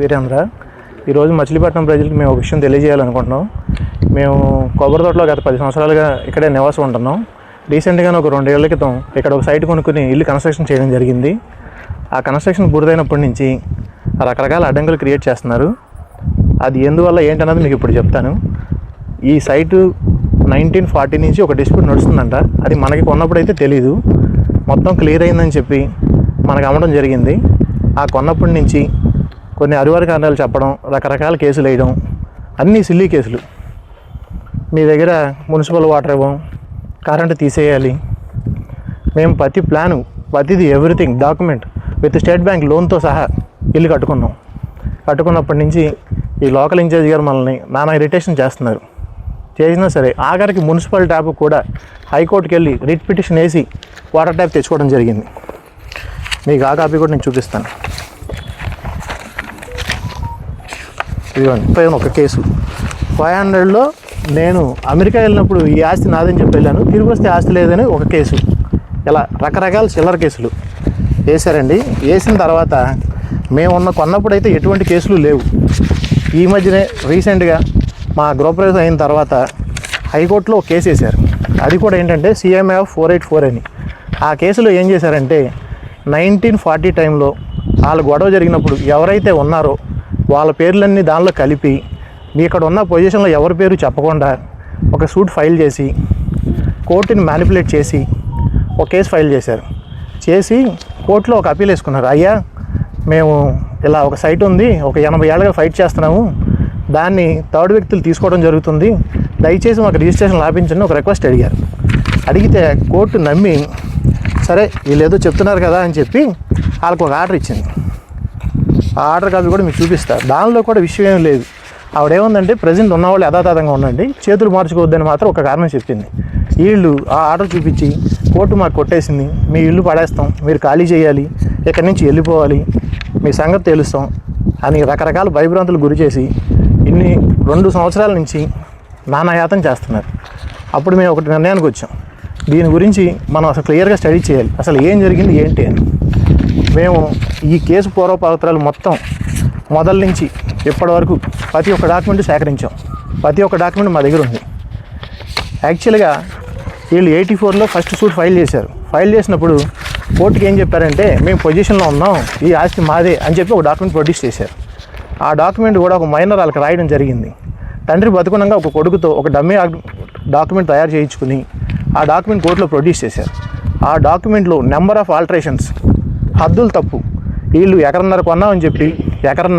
వీరేంద్ర, ఈరోజు మచిలీపట్నం ప్రజలకు మేము ఒక విషయం తెలియజేయాలనుకుంటున్నాం. మేము కొబ్బరి తోటలో గత 10 సంవత్సరాలుగా ఇక్కడే నివాసం ఉంటున్నాం. రీసెంట్గానే ఒక 2 ఏళ్ల క్రితం ఇక్కడ ఒక సైట్ కొనుక్కుని ఇల్లు కన్స్ట్రక్షన్ చేయడం జరిగింది. ఆ కన్స్ట్రక్షన్ పూర్తయినప్పటి నుంచి రకరకాల అడ్డంకులు క్రియేట్ చేస్తున్నారు. అది ఎందువల్ల ఏంటన్నది మీకు ఇప్పుడు చెప్తాను. ఈ సైటు 1940 నుంచి ఒక డిస్ప్యూట్ నడుస్తుందంట. అది మనకి కొన్నప్పుడు అయితే తెలీదు. మొత్తం క్లియర్ అయిందని చెప్పి మనకు అమ్మడం జరిగింది. ఆ కొన్నప్పటి నుంచి కొన్ని అరివారి కారణాలు చెప్పడం, రకరకాల కేసులు వేయడం, అన్నీ సిల్లీ కేసులు. మీ దగ్గర మున్సిపల్ వాటర్ ఇవ్వం, కరెంటు తీసేయాలి. మేము ప్రతి ప్లాను, ప్రతిది everything document with State Bank లోన్తో సహా ఇల్లు కట్టుకున్నాం. కట్టుకున్నప్పటి నుంచి ఈ లోకల్ ఇన్ఛార్జ్ గారు మనల్ని నానా ఇరిటేషన్ చేస్తున్నారు. చేసినా సరే ఆఖరికి మున్సిపల్ ట్యాప్ కూడా హైకోర్టుకి వెళ్ళి రిట్ పిటిషన్ వేసి వాటర్ ట్యాప్ తెచ్చుకోవడం జరిగింది. మీకు ఆ కాపీ కూడా నేను చూపిస్తాను. ఇదిగోండి, ఒక కేసు 500లో నేను అమెరికా వెళ్ళినప్పుడు ఈ ఆస్తి నాదని చెప్పి వెళ్ళాను, తిరిగి వస్తే ఆస్తి లేదని ఒక కేసు. ఇలా రకరకాల చిల్లర కేసులు వేశారండి. వేసిన తర్వాత మేము కొన్నప్పుడు అయితే ఎటువంటి కేసులు లేవు. ఈ మధ్యనే రీసెంట్గా మా గృహప్రవేశం అయిన తర్వాత హైకోర్టులో ఒక కేసు వేశారు. అది కూడా ఏంటంటే CMA 484 అని. ఆ కేసులో ఏం చేశారంటే 1940 టైంలో వాళ్ళు గొడవ జరిగినప్పుడు ఎవరైతే ఉన్నారో వాళ్ళ పేర్లన్నీ దానిలో కలిపి మీ ఇక్కడ ఉన్న పొజిషన్లో ఎవరి పేరు చెప్పకుండా ఒక సూట్ ఫైల్ చేసి కోర్టుని మ్యానిపులేట్ చేసి ఒక కేసు ఫైల్ చేశారు. చేసి కోర్టులో ఒక అప్పీల్ వేసుకున్నారు. అయ్యా, మేము ఇలా ఒక సైట్ ఉంది, ఒక 80 ఏళ్ళగా ఫైట్ చేస్తున్నాము, దాన్ని థర్డ్ వ్యక్తులు తీసుకోవడం జరుగుతుంది, దయచేసి మాకు రిజిస్ట్రేషన్ లాభించండి ఒక రిక్వెస్ట్ అడిగారు. అడిగితే కోర్టు నమ్మి సరే వీళ్ళు ఏదో చెప్తున్నారు కదా అని చెప్పి వాళ్ళకు ఒక ఆర్డర్ ఇచ్చింది. ఆ ఆర్డర్ కాపీ కూడా మీకు చూపిస్తారు. దానిలో కూడా విషయం ఏం లేదు. ఆవిడేముందంటే ప్రజెంట్ ఉన్నవాళ్ళు యథాతథంగా ఉండండి, చేతులు మార్చుకోవద్దని మాత్రం ఒక కారణం చెప్పింది. వీళ్ళు ఆ ఆర్డర్ చూపించి కోర్టు మాకు కొట్టేసింది, మీ ఇల్లు పడేస్తాం, మీరు ఖాళీ చేయాలి, ఇక్కడి నుంచి వెళ్ళిపోవాలి, మీ సంగతి తెలుస్తాం అని రకరకాల భయభ్రాంతులు గురి చేసి 2 సంవత్సరాల నుంచి నానాయాతం చేస్తున్నారు. అప్పుడు మేము ఒకటి నిర్ణయానికి వచ్చాం, దీని గురించి మనం అసలు క్లియర్గా స్టడీ చేయాలి, అసలు ఏం జరిగింది ఏంటి అని. మేము ఈ కేసు పూర్వపత్రాలు మొత్తం మొదల నుంచి ఇప్పటి వరకు ప్రతి ఒక్క డాక్యుమెంట్ సేకరించాం. ప్రతి ఒక్క డాక్యుమెంట్ మా దగ్గర ఉంది. యాక్చువల్గా వీళ్ళు 84లో ఫస్ట్ సూట్ ఫైల్ చేశారు. ఫైల్ చేసినప్పుడు కోర్టుకి ఏం చెప్పారంటే మేము పొజిషన్లో ఉన్నాం, ఈ ఆస్తి మాదే అని చెప్పి ఒక డాక్యుమెంట్ ప్రొడ్యూస్ చేశారు. ఆ డాక్యుమెంట్ కూడా ఒక మైనర్ వాళ్ళకి రాయడం జరిగింది. తండ్రి బతుకునంగా ఒక కొడుకుతో ఒక డమ్మీ డాక్యుమెంట్ తయారు చేయించుకుని ఆ డాక్యుమెంట్ కోర్టులో ప్రొడ్యూస్ చేశారు. ఆ డాక్యుమెంట్లో నెంబర్ ఆఫ్ ఆల్టరేషన్స్, హద్దులు తప్పు. వీళ్ళు 1.5 ఎకరం కొన్నామని చెప్పి 1.5 ఎకరం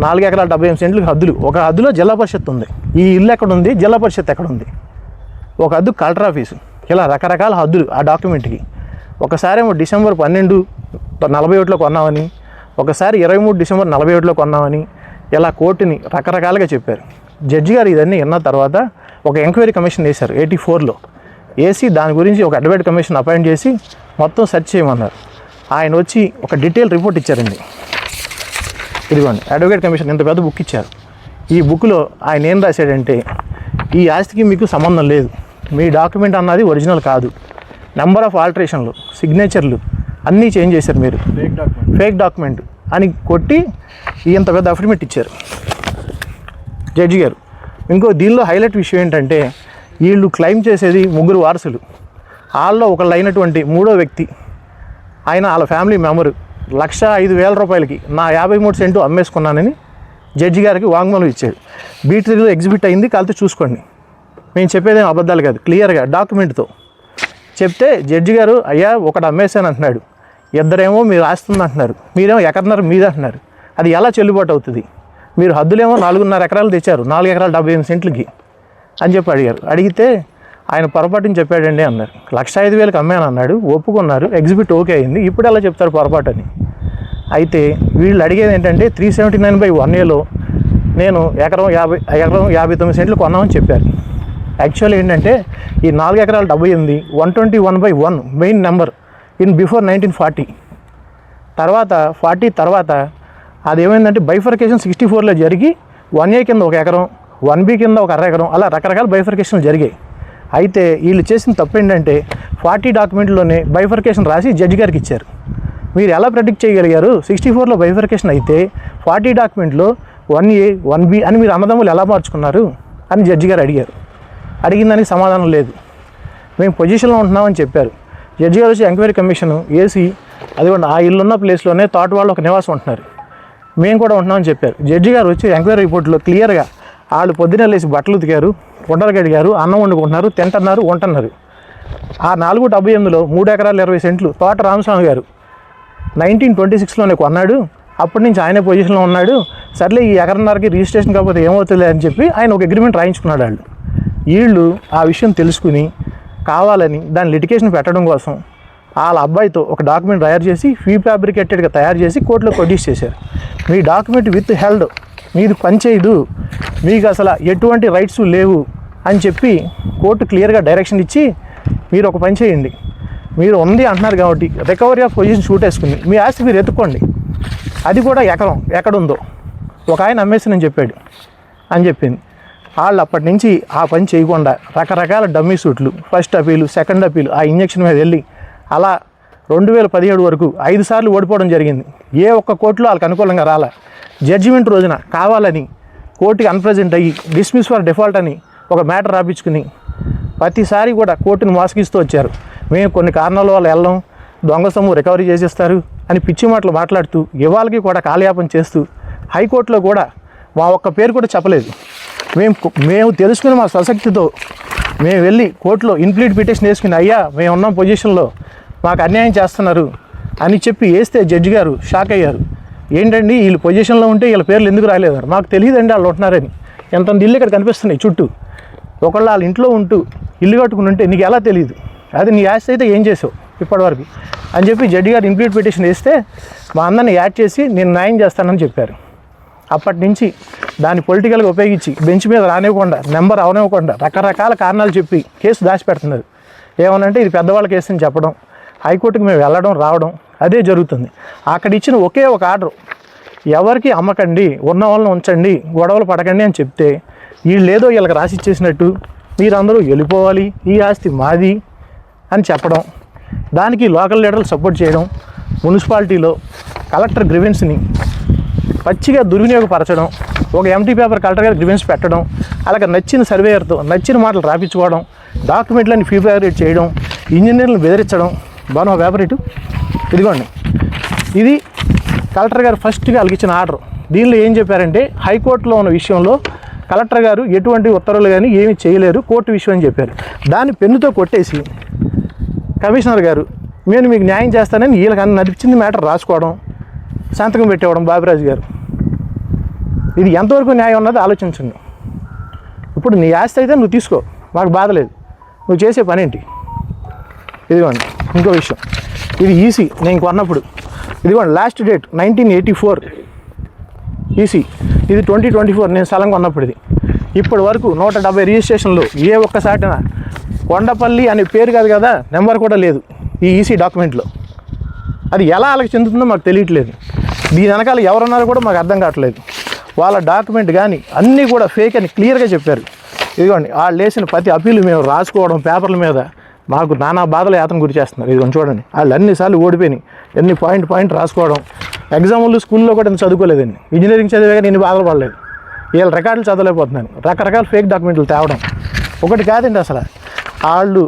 4 ఎకరాల 75 సెంట్లకు హద్దులు. ఒక హద్దులో జిల్లా పరిషత్ ఉంది, ఈ ఇల్లు ఎక్కడుంది, జిల్లా పరిషత్ ఎక్కడుంది, ఒక హద్దు కలెక్టర్ ఆఫీసు. ఇలా రకరకాల హద్దులు ఆ డాక్యుమెంట్కి. ఒకసారి ఏమో December 12, 1941 కొన్నామని, ఒకసారి 23 December 1941 కొన్నామని ఇలా కోర్టుని రకరకాలుగా చెప్పారు. జడ్జి గారు ఇదన్నీ విన్న తర్వాత ఒక ఎంక్వైరీ కమిషన్ వేశారు 84లో. వేసి దాని గురించి ఒక అడ్వకేట్ కమిషన్ అపాయింట్ చేసి మొత్తం సెర్చ్ చేయమన్నారు. ఆయన వచ్చి ఒక డీటెయిల్ రిపోర్ట్ ఇచ్చారండి. ఇదిగోండి, అడ్వకేట్ కమిషన్ ఇంత పెద్ద బుక్ ఇచ్చారు. ఈ బుక్లో ఆయన ఏం రాశాడంటే, ఈ ఆస్తికి మీకు సంబంధం లేదు, మీ డాక్యుమెంట్ అన్నది ఒరిజినల్ కాదు, నెంబర్ ఆఫ్ ఆల్టరేషన్లు, సిగ్నేచర్లు అన్నీ చేంజ్ చేశారు, మీరు ఫేక్ డాక్యుమెంట్ అని కొట్టి ఇంత పెద్ద అఫిడవిట్ ఇచ్చారు జడ్జి గారు. ఇంకో దీనిలో హైలైట్ విషయం ఏంటంటే, వీళ్ళు క్లెయిమ్ చేసేది 3 వారసులు. వాళ్ళలో ఒకళ్ళు అయినటువంటి 3వ వ్యక్తి, ఆయన వాళ్ళ ఫ్యామిలీ మెంబరు 1,05,000 రూపాయలకి నా 53 సెంటు అమ్మేసుకున్నానని జడ్జి గారికి వాంగ్మూలం ఇచ్చాడు. బీట్రీలో ఎగ్జిబిట్ అయింది, కాలితే చూసుకోండి. మేము చెప్పేదేం అబద్ధాలు కాదు, క్లియర్గా డాక్యుమెంట్తో చెప్తే జడ్జి గారు అయ్యా ఒకడు అమ్మేశాను అంటున్నాడు, ఇద్దరేమో మీరు ఆస్తుంది అంటున్నారు, మీరేమో 1.5 ఎకరం మీద అంటున్నారు, అది ఎలా చెల్లుబాటు అవుతుంది? మీరు హద్దులేమో 4.5 ఎకరాలు తెచ్చారు, 4 ఎకరాల 75 సెంట్లకి అని చెప్పి అడిగారు. అడిగితే ఆయన పొరపాటుని చెప్పాడండి అన్నారు. 1,05,000కి అమ్మాను అన్నాడు, ఒప్పుకున్నారు, ఎగ్జిబిట్ ఓకే అయింది, ఇప్పుడు ఎలా చెప్తారు పొరపాటు అని. అయితే వీళ్ళు అడిగేది ఏంటంటే 379/1Aలో నేను ఎకరం 59 సెంట్లు కొన్నామని చెప్పారు. యాక్చువల్లీ ఏంటంటే ఈ 4 ఎకరాల 78 121/1 మెయిన్ నెంబర్ ఇన్ బిఫోర్ 1940. తర్వాత 40 తర్వాత అదేమైందంటే బైఫర్కేషన్ 64లో జరిగి 1A కింద 1 ఎకరం, 1B కింద 1 అర ఎకరం, అలా రకరకాల బైఫర్కేషన్లు జరిగాయి. అయితే వీళ్ళు చేసిన తప్పు ఏంటంటే 40 డాక్యుమెంట్లోనే బైఫర్కేషన్ రాసి జడ్జి గారికి ఇచ్చారు. మీరు ఎలా ప్రెడిక్ట్ చేయగలిగారు? 64లో బైఫర్కేషన్ అయితే 40 డాక్యుమెంట్లో 1A 1B అని మీరు అన్నదమ్ములు ఎలా మార్చుకున్నారు అని జడ్జి గారు అడిగారు. అడిగిన దానికి సమాధానం లేదు. మేము పొజిషన్లో ఉంటున్నామని చెప్పారు. జడ్జి గారు వచ్చి ఎంక్వైరీ కమిషన్ వేసి అదిగోండి ఆ ఇల్లున్న ప్లేస్లోనే తోట వాళ్ళు ఒక నివాసం ఉంటున్నారు, మేము కూడా ఉంటున్నామని చెప్పారు. జడ్జి గారు వచ్చి ఎంక్వైరీ రిపోర్ట్లో క్లియర్గా వాళ్ళు పొద్దున్నే లేచి బట్టలు ఉతికారు, కుండలు కడిగారు, అన్నం వండుకుంటున్నారు, తింటున్నారు, ఉంటున్నారు. ఆ 4/78లో 3 ఎకరాల 20 సెంట్లు తోట రామస్వామి గారు 1926లోనే కొన్నాడు. అప్పటి నుంచి ఆయనే పొజిషన్లో ఉన్నాడు. సర్లే ఈ ఎకరన్నరకి రిజిస్ట్రేషన్ కాకపోతే ఏమవుతుంది అని చెప్పి ఆయన ఒక అగ్రిమెంట్ రాయించుకున్నాడు. వీళ్ళు ఆ విషయం తెలుసుకుని కావాలని దాని లిటికేషన్ పెట్టడం కోసం వాళ్ళ అబ్బాయితో ఒక డాక్యుమెంట్ తయారు చేసి ఫ్యాబ్రికేటెడ్గా తయారు చేసి కోర్టులో ప్రొడ్యూస్ చేశారు. మీ డాక్యుమెంట్ విత్ హెల్డ్, మీది పనిచేయదు, మీకు అసలు ఎటువంటి రైట్స్ లేవు అని చెప్పి కోర్టు క్లియర్గా డైరెక్షన్ ఇచ్చి మీరు ఒక పని చేయండి, మీరు ఉంది అంటున్నారు కాబట్టి రికవరీ ఆఫ్ పొజిషన్ షూట్ వేసుకుని మీ ఆస్తి మీరు ఎత్తుక్కోండి, అది కూడా ఎకరం ఎక్కడుందో ఒక ఆయన అమ్మేసినని చెప్పాడు అని చెప్పింది. వాళ్ళు అప్పటి నుంచి ఆ పని చేయకుండా రకరకాల డమ్మీ సూట్లు, ఫస్ట్ అపీలు, సెకండ్ అపీలు, ఆ ఇంజక్షన్ మీద వెళ్ళి అలా 2017 వరకు 5 సార్లు ఓడిపోవడం జరిగింది. ఏ ఒక్క కోర్టులో వాళ్ళకి అనుకూలంగా రాలా. జడ్జిమెంట్ రోజున కావాలని కోర్టుకి అన్ప్రెజెంట్ అయ్యి డిస్మిస్ ఫర్ డిఫాల్ట్ అని ఒక మ్యాటర్ రాపించుకుని ప్రతిసారి కూడా కోర్టును మోసగిస్తూ వచ్చారు. మేము కొన్ని కారణాల వల్ల వెళ్ళం, దొంగ సొమ్ము రికవరీ చేసేస్తారు అని పిచ్చి మాటలు మాట్లాడుతూ ఇవాళకి కూడా కాలయాపన చేస్తూ హైకోర్టులో కూడా మా ఒక్క పేరు కూడా చెప్పలేదు. మేము తెలుసుకుని మా స్వశక్తితో మేము వెళ్ళి కోర్టులో ఇన్ప్లీడ్ పిటిషన్ వేసుకుని అయ్యా మేము ఉన్నాం పొజిషన్లో మాకు అన్యాయం చేస్తున్నారు అని చెప్పి వేస్తే జడ్జి గారు షాక్ అయ్యారు. ఏంటండి వీళ్ళు పొజిషన్లో ఉంటే వీళ్ళ పేర్లు ఎందుకు రాలేదారు? మాకు తెలియదండి వాళ్ళు ఉంటున్నారని. ఎంతంత ఇల్లు ఇక్కడ కనిపిస్తున్నాయి చుట్టూ, ఒకళ్ళు వాళ్ళ ఇంట్లో ఉంటూ ఇల్లు కట్టుకుని ఉంటే నీకు ఎలా తెలియదు? అది నీ ఆస్తి అయితే ఏం చేసావు ఇప్పటివరకు అని చెప్పి జడ్జి గారు ఇన్ప్లీడ్ పిటిషన్ వేస్తే మా అందరిని యాడ్ చేసి నేను న్యాయం చేస్తానని చెప్పారు. అప్పటి నుంచి దాన్ని పొలిటికల్గా ఉపయోగించి బెంచ్ మీద రానివ్వకుండా, నెంబర్ అవనివ్వకుండా రకరకాల కారణాలు చెప్పి కేసు దాచిపెడుతున్నారు. ఏమనంటే ఇది పెద్దవాళ్ళ కేసు అని చెప్పడం, హైకోర్టుకి మేము వెళ్ళడం రావడం అదే జరుగుతుంది. అక్కడ ఇచ్చిన ఒకే ఒక ఆర్డర్, ఎవరికి అమ్మకండి, ఉన్న వాళ్ళని ఉంచండి, గొడవలు పడకండి అని చెప్తే వీళ్ళేదో వీళ్ళకి రాసి ఇచ్చేసినట్టు మీరందరూ వెళ్ళిపోవాలి, ఈ ఆస్తి మాది అని చెప్పడం, దానికి లోకల్ లీడర్లు సపోర్ట్ చేయడం, మున్సిపాలిటీలో కలెక్టర్ గ్రివెన్స్ని పచ్చిగా దుర్వినియోగపరచడం, ఒక ఎంటీ పేపర్ కలెక్టర్ గారు గ్రివెన్స్ పెట్టడం, అలాగే నచ్చిన సర్వేయర్తో నచ్చిన మాటలు రాపించుకోవడం, డాక్యుమెంట్లని ఫ్యాబ్రికేట్ చేయడం, ఇంజనీర్లను బెదిరించడం. బాగా పేపర్ ఇటు ఇదిగోండి, ఇది కలెక్టర్ గారు ఫస్ట్గా అలిగించిన ఆర్డర్. దీనిలో ఏం చెప్పారంటే హైకోర్టులో ఉన్న విషయంలో కలెక్టర్ గారు ఎటువంటి ఉత్తర్వులు కానీ ఏమీ చేయలేరు, కోర్టు విషయం అని చెప్పారు. దాన్ని పెన్నుతో కొట్టేసి కమిషనర్ గారు నేను మీకు న్యాయం చేస్తానని వీళ్ళకి నడిపించింది మ్యాటర్ రాసుకోవడం, సంతకం పెట్టేవడం బాబిరాజు గారు. ఇది ఎంతవరకు న్యాయం ఉన్నది ఆలోచించండి. ఇప్పుడు నీ ఆస్తి అయితే నువ్వు తీసుకో, మాకు బాధ లేదు, నువ్వు చేసే పని ఏంటి? ఇదిగోండి ఇంకో విషయం, ఇది ఈసీ నేను కొన్నప్పుడు, ఇదిగోండి లాస్ట్ డేట్ 1984 ఈసీ, ఇది 2024 నేను స్థలం కొన్నప్పుడు. ఇది ఇప్పటి వరకు 170 రిజిస్ట్రేషన్లు, ఏ ఒక్కసాటిన కొండపల్లి అనే పేరు కాదు కదా, నెంబర్ కూడా లేదు ఈ ఈసీ డాక్యుమెంట్లో. అది ఎలా వాళ్ళకి చెందుతుందో మాకు తెలియట్లేదు. దీని వెనకాల ఎవరున్నారో కూడా మాకు అర్థం కావట్లేదు. వాళ్ళ డాక్యుమెంట్ కానీ అన్నీ కూడా ఫేక్ అని క్లియర్గా చెప్పారు. ఇదిగోండి వాళ్ళు వేసిన ప్రతి అప్పీలు మేము రాసుకోవడం పేపర్ల మీద మాకు నానా బాధల యాతన గురి చేస్తున్నారు. ఇదిగోండి చూడండి, వాళ్ళు అన్నిసార్లు ఓడిపోయినాయి, ఎన్ని పాయింట్ రాసుకోవడం. ఎగ్జాములు స్కూల్లో కూడా నేను చదువుకోలేదండి, ఇంజనీరింగ్ చదివే కానీ నేను బాధలు పడలేదు. వీళ్ళ రికార్డులు చదవలేకపోతున్నాను, రకరకాల ఫేక్ డాక్యుమెంట్లు తేవడం ఒకటి కాదండి. అసలు వాళ్ళు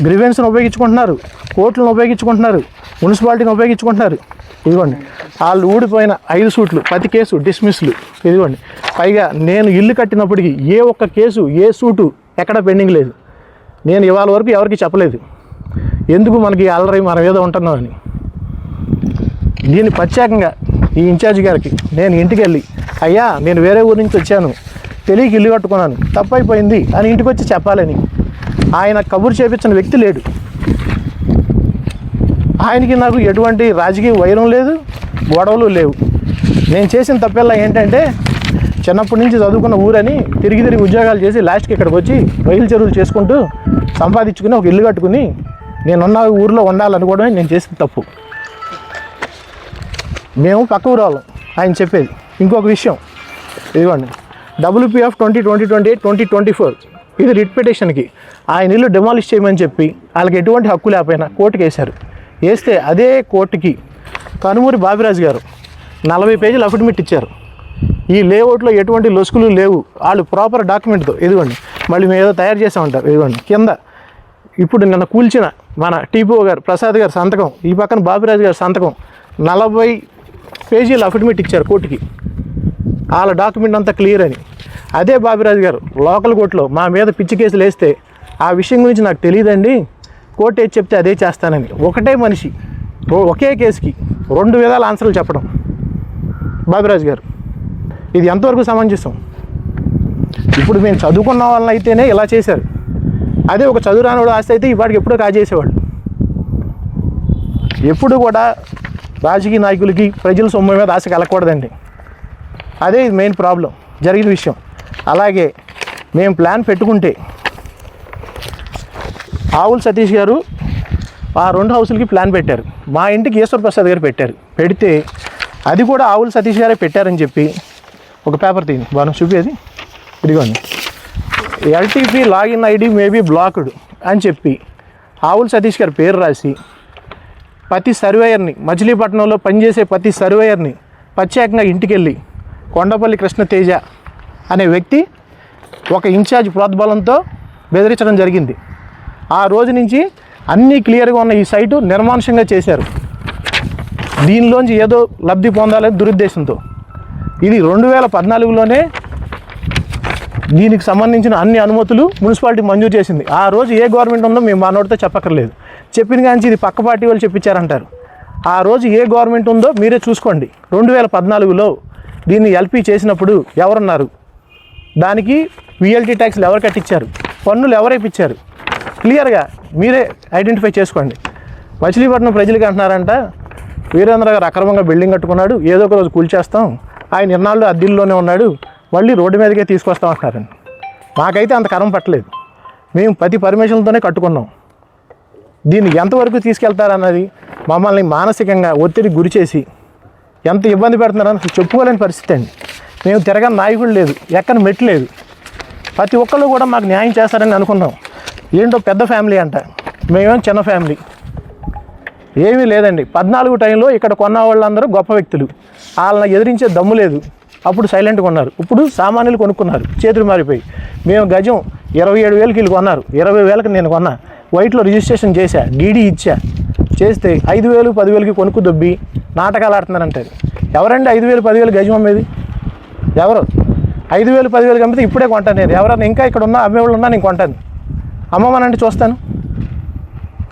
గ్రివెన్స్ను ఉపయోగించుకుంటున్నారు, కోర్టులను ఉపయోగించుకుంటున్నారు, మున్సిపాలిటీని ఉపయోగించుకుంటున్నారు. ఇదిగోండి వాళ్ళు ఊడిపోయిన 5 సూట్లు, ప్రతి కేసు డిస్మిస్లు. ఇదిగోండి పైగా నేను ఇల్లు కట్టినప్పటికీ ఏ ఒక్క కేసు ఏ సూటు ఎక్కడ పెండింగ్ లేదు. నేను ఇవాళ వరకు ఎవరికి చెప్పలేదు, ఎందుకు మనకి అల్లరి మనం ఏదో ఉంటున్నామని. దీన్ని ప్రత్యేకంగా ఈ ఇన్ఛార్జ్ గారికి నేను ఇంటికి వెళ్ళి అయ్యా నేను వేరే ఊరి నుంచి వచ్చాను, తెలియక ఇల్లు కట్టుకున్నాను, తప్పైపోయింది అని ఇంటికి వచ్చి చెప్పాలని ఆయన కబురు చేపించిన వ్యక్తి లేడు. ఆయనకి నాకు ఎటువంటి రాజకీయ వైరం లేదు, గొడవలు లేవు. నేను చేసిన తప్పెల్లా ఏంటంటే చిన్నప్పటి నుంచి చదువుకున్న ఊరని తిరిగి ఉద్యోగాలు చేసి లాస్ట్కి ఇక్కడికి వచ్చి బయలు చెరువులు చేసుకుంటూ సంపాదించుకుని ఒక ఇల్లు కట్టుకుని నేనున్న ఊరిలో ఉండాలనుకోవడమే నేను చేసిన తప్పు. మేము పక్క ఊరు వాళ్ళం ఆయన చెప్పేది. ఇంకొక విషయం ఇదిగోండి, WPF 2028-2024 ఇది రిట్ పిటిషన్కి ఆయన ఇల్లు డెమాలిష్ చేయమని చెప్పి వాళ్ళకి ఎటువంటి హక్కు లేకపోయినా కోర్టుకి వేశారు. వేస్తే అదే కోర్టుకి కనుమూరి బాబిరాజు గారు 40 పేజీలు అఫిడవిట్ ఇచ్చారు. ఈ లేఅవుట్లో ఎటువంటి లొసుకులు లేవు, వాళ్ళు ప్రాపర్ డాక్యుమెంట్తో. ఇదిగోండి, మళ్ళీ మేము ఏదో తయారు చేసామంటారు. ఇదిగోండి కింద ఇప్పుడు నిన్న కూల్చిన మన టీపీఓ గారు ప్రసాద్ గారు సంతకం, ఈ పక్కన బాబిరాజు గారు సంతకం, 40 పేజీలు అఫిడవిట్ ఇచ్చారు కోర్టుకి. వాళ్ళ డాక్యుమెంట్ అంతా క్లియర్ అని. అదే బాబిరాజు గారు లోకల్ కోర్టులో మా మీద పిచ్చి కేసులు వేస్తే ఆ విషయం గురించి నాకు తెలియదండి, కోర్టు ఏది చెప్తే అదే చేస్తానని ఒకటే మనిషి ఒకే కేసుకి 2 విధాల ఆన్సర్లు చెప్పడం బాబిరాజు గారు. ఇది ఎంతవరకు సమంజసం? ఇప్పుడు మేము చదువుకున్న వాళ్ళని అయితేనే ఇలా చేశారు. అదే ఒక చదువు రానివాడు ఆస్తి అయితే ఈ వాడికి ఎప్పుడో కాజేసేవాళ్ళు. ఎప్పుడు కూడా రాజకీయ నాయకులకి ప్రజల సొమ్ము మీద ఆశ కలగకూడదండి. అదే ఇది మెయిన్ ప్రాబ్లం జరిగిన విషయం. అలాగే మేము ప్లాన్ పెట్టుకుంటే ఆవుల సతీష్ గారు ఆ 2 హౌసులకి ప్లాన్ పెట్టారు. మా ఇంటికి ఈశ్వర్ ప్రసాద్ గారు పెట్టారు. పెడితే అది కూడా ఆవుల సతీష్ గారే పెట్టారని చెప్పి ఒక పేపర్ తీయండి బాగా చూపేది. ఇదిగోండి, LTP login ID maybe blocked అని చెప్పి ఆవుల సతీష్ గారి పేరు రాసి ప్రతి సర్వేయర్ని, మచిలీపట్నంలో పనిచేసే ప్రతి సర్వేయర్ని ప్రత్యేకంగా ఇంటికి వెళ్ళి కొండపల్లి కృష్ణ తేజ అనే వ్యక్తి ఒక ఇన్ఛార్జ్ ప్రోద్బలంతో బెదిరించడం జరిగింది. ఆ రోజు నుంచి అన్నీ క్లియర్గా ఉన్న ఈ సైటు నిర్మానుషంగా చేశారు. దీనిలోంచి ఏదో లబ్ధి పొందాలని దురుద్దేశంతో. ఇది 2014లోనే దీనికి సంబంధించిన అన్ని అనుమతులు మున్సిపాలిటీ మంజూరు చేసింది. ఆ రోజు ఏ గవర్నమెంట్ ఉందో మేము మా నోటితో చెప్పక్కర్లేదు. చెప్పిన కానీ ఇది పక్క పార్టీ వాళ్ళు చెప్పించారంటారు. ఆ రోజు ఏ గవర్నమెంట్ ఉందో మీరే చూసుకోండి. 2014లో దీన్ని LP చేసినప్పుడు ఎవరున్నారు, దానికి VLT ట్యాక్స్లు ఎవరు కట్టించారు, పన్నులు ఎవరు ఇప్పించారు, క్లియర్గా మీరే ఐడెంటిఫై చేసుకోండి. మచిలీపట్నం ప్రజలకి అంటున్నారంట వీరేంద్ర గారు అక్రమంగా బిల్డింగ్ కట్టుకున్నాడు, ఏదో ఒక రోజు కూల్చేస్తాం, ఆయన ఇన్నాళ్ళు అద్దెల్లోనే ఉన్నాడు, మళ్ళీ రోడ్డు మీదకే తీసుకొస్తాం అంటున్నారండి. మాకైతే అంత కరం పట్టలేదు. మేము ప్రతి పర్మిషన్లతోనే కట్టుకున్నాం. దీన్ని ఎంతవరకు తీసుకెళ్తారన్నది మమ్మల్ని మానసికంగా ఒత్తిడికి గురి చేసి ఎంత ఇబ్బంది పెడుతున్నారని అసలు చెప్పుకోలేని పరిస్థితి అండి. మేము తిరగని నాయకుడు లేదు, ఎక్కని మెట్టు లేదు. ప్రతి ఒక్కళ్ళు కూడా మాకు న్యాయం చేస్తారని అనుకున్నాం. ఏంటో పెద్ద ఫ్యామిలీ అంట, మేమేం చిన్న ఫ్యామిలీ. ఏమీ లేదండి. 14 టైంలో ఇక్కడ కొన్న వాళ్ళందరూ గొప్ప వ్యక్తులు, వాళ్ళని ఎదిరించే దమ్ము లేదు. అప్పుడు సైలెంట్గా ఉన్నారు. ఇప్పుడు సామాన్యులు కొనుక్కున్నారు, చేతులు మారిపోయి. మేము గజం 27,000కి వీళ్ళు కొన్నారు, 20,000కి నేను కొన్నా, వైట్లో రిజిస్ట్రేషన్ చేశా, DD ఇచ్చా. చేస్తే 5,000, 10,000కి కొనుక్కు దొబ్బి నాటకాలు ఆడుతున్నారంటారు. ఎవరండి 5,000, 10,000 గజం అమ్మేది? ఎవరు? 5,000, 10,000కి అమ్మితే ఇప్పుడే కొంటాను నేను. ఎవరన్నా ఇంకా ఇక్కడ ఉన్న అమ్మేవాళ్ళు ఉన్నా నేను కొంటాను, అమ్మమనంటే చూస్తాను.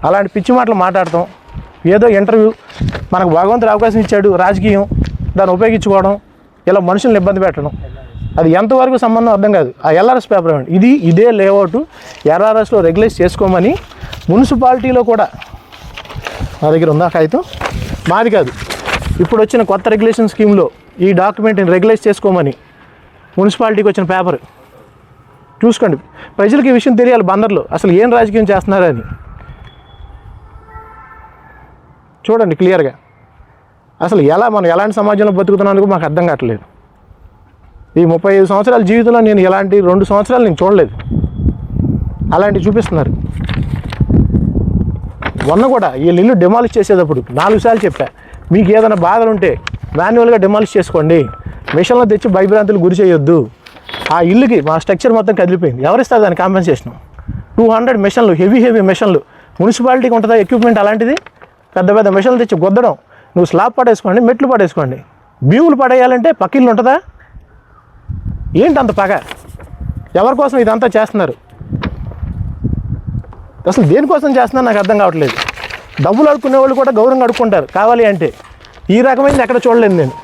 అలాంటి పిచ్చి మాటలు మాట్లాడతాం. ఏదో ఇంటర్వ్యూ మనకు భగవంతుడు అవకాశం ఇచ్చాడు, రాజకీయం దాన్ని ఉపయోగించుకోవడం, ఇలా మనుషులను ఇబ్బంది పెట్టడం, అది ఎంతవరకు సంబంధం అర్థం కాదు. ఆ LRS పేపర్ ఇవ్వండి. ఇదే లేఅవుట్ LRSలో రెగ్యులైజ్ చేసుకోమని మున్సిపాలిటీలో కూడా నా దగ్గర ఉందా కాగితం? మాది కాదు, ఇప్పుడు వచ్చిన కొత్త రెగ్యులేషన్ స్కీమ్లో ఈ డాక్యుమెంట్ని రెగ్యులైజ్ చేసుకోమని మున్సిపాలిటీకి వచ్చిన పేపర్ చూసుకోండి. ప్రజలకు ఈ విషయం తెలియాలి, బందర్లో అసలు ఏం రాజకీయం చేస్తున్నారని చూడండి క్లియర్గా. అసలు మనం ఎలాంటి సమాజంలో బతుకుతున్నందుకు మాకు అర్థం కావట్లేదు. ఈ 35 సంవత్సరాల జీవితంలో నేను ఎలాంటి 2 సంవత్సరాలు నేను చూడలేదు, అలాంటివి చూపిస్తున్నారు. మొన్న కూడా వీళ్ళు ఇల్లు డెమాలిష్ చేసేటప్పుడు 4 సార్లు చెప్పా, మీకు ఏదైనా బాధలు ఉంటే మాన్యువల్గా డెమాలిష్ చేసుకోండి, మిషన్లో తెచ్చి భయభ్రాంతులు గురి చేయొద్దు. ఆ ఇల్లుకి మా స్ట్రక్చర్ మొత్తం కదిలిపోయింది, ఎవరిస్తారు దాని కాంపెన్సేషన్? 200 మిషన్లు, హెవీ మిషన్లు. మున్సిపాలిటీకి ఉంటుందా ఎక్విప్మెంట్ అలాంటిది? పెద్ద పెద్ద మిషన్లు తెచ్చి గుద్దడం. నువ్వు స్లాబ్ పడేసుకోండి, మెట్లు పడేసుకోండి, భీములు పడేయాలంటే పక్కిల్లు ఉంటుందా? ఏంటి అంత పగ? ఎవరి కోసం ఇదంతా చేస్తున్నారు? అసలు దేనికోసం చేస్తున్నారు నాకు అర్థం కావట్లేదు. డబ్బులు అడుక్కునే వాళ్ళు కూడా గౌరవంగా అడుక్కుంటారు కావాలి అంటే. ఈ రకమైనది ఎక్కడ చూడలేదు నేను.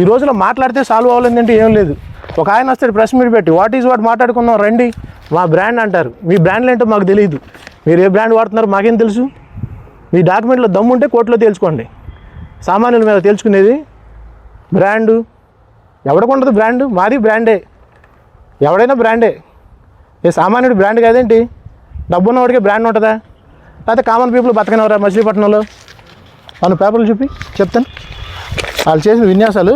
ఈ రోజులో మాట్లాడితే సాల్వ్ అవ్వలేదంటే ఏం లేదు. ఒక ఆయన వస్తాడు ప్రెస్ మీట్ పెట్టి, వాట్ మాట్లాడుకున్నాం రండి, మా బ్రాండ్ అంటారు. మీ బ్రాండ్లు ఏంటో మాకు తెలియదు, మీరు ఏ బ్రాండ్ వాడుతున్నారో మాకేం తెలుసు? మీ డాక్యుమెంట్లో దమ్ము ఉంటే కోర్టులో తేల్చుకోండి. సామాన్యుల మీద తేల్చుకునేది బ్రాండు ఎవడికి ఉండదు బ్రాండ్? మాది బ్రాండే, ఎవడైనా బ్రాండే. ఏ సామాన్యుడు బ్రాండ్ కాదేంటి? డబ్బు ఉన్నవాడికి బ్రాండ్ ఉంటుందా? లేకపోతే కామన్ పీపుల్ బతకనవరా మచిలీపట్నంలో? వాళ్ళు పేపర్లు చూపి చెప్తాను. వాళ్ళు చేసిన విన్యాసాలు.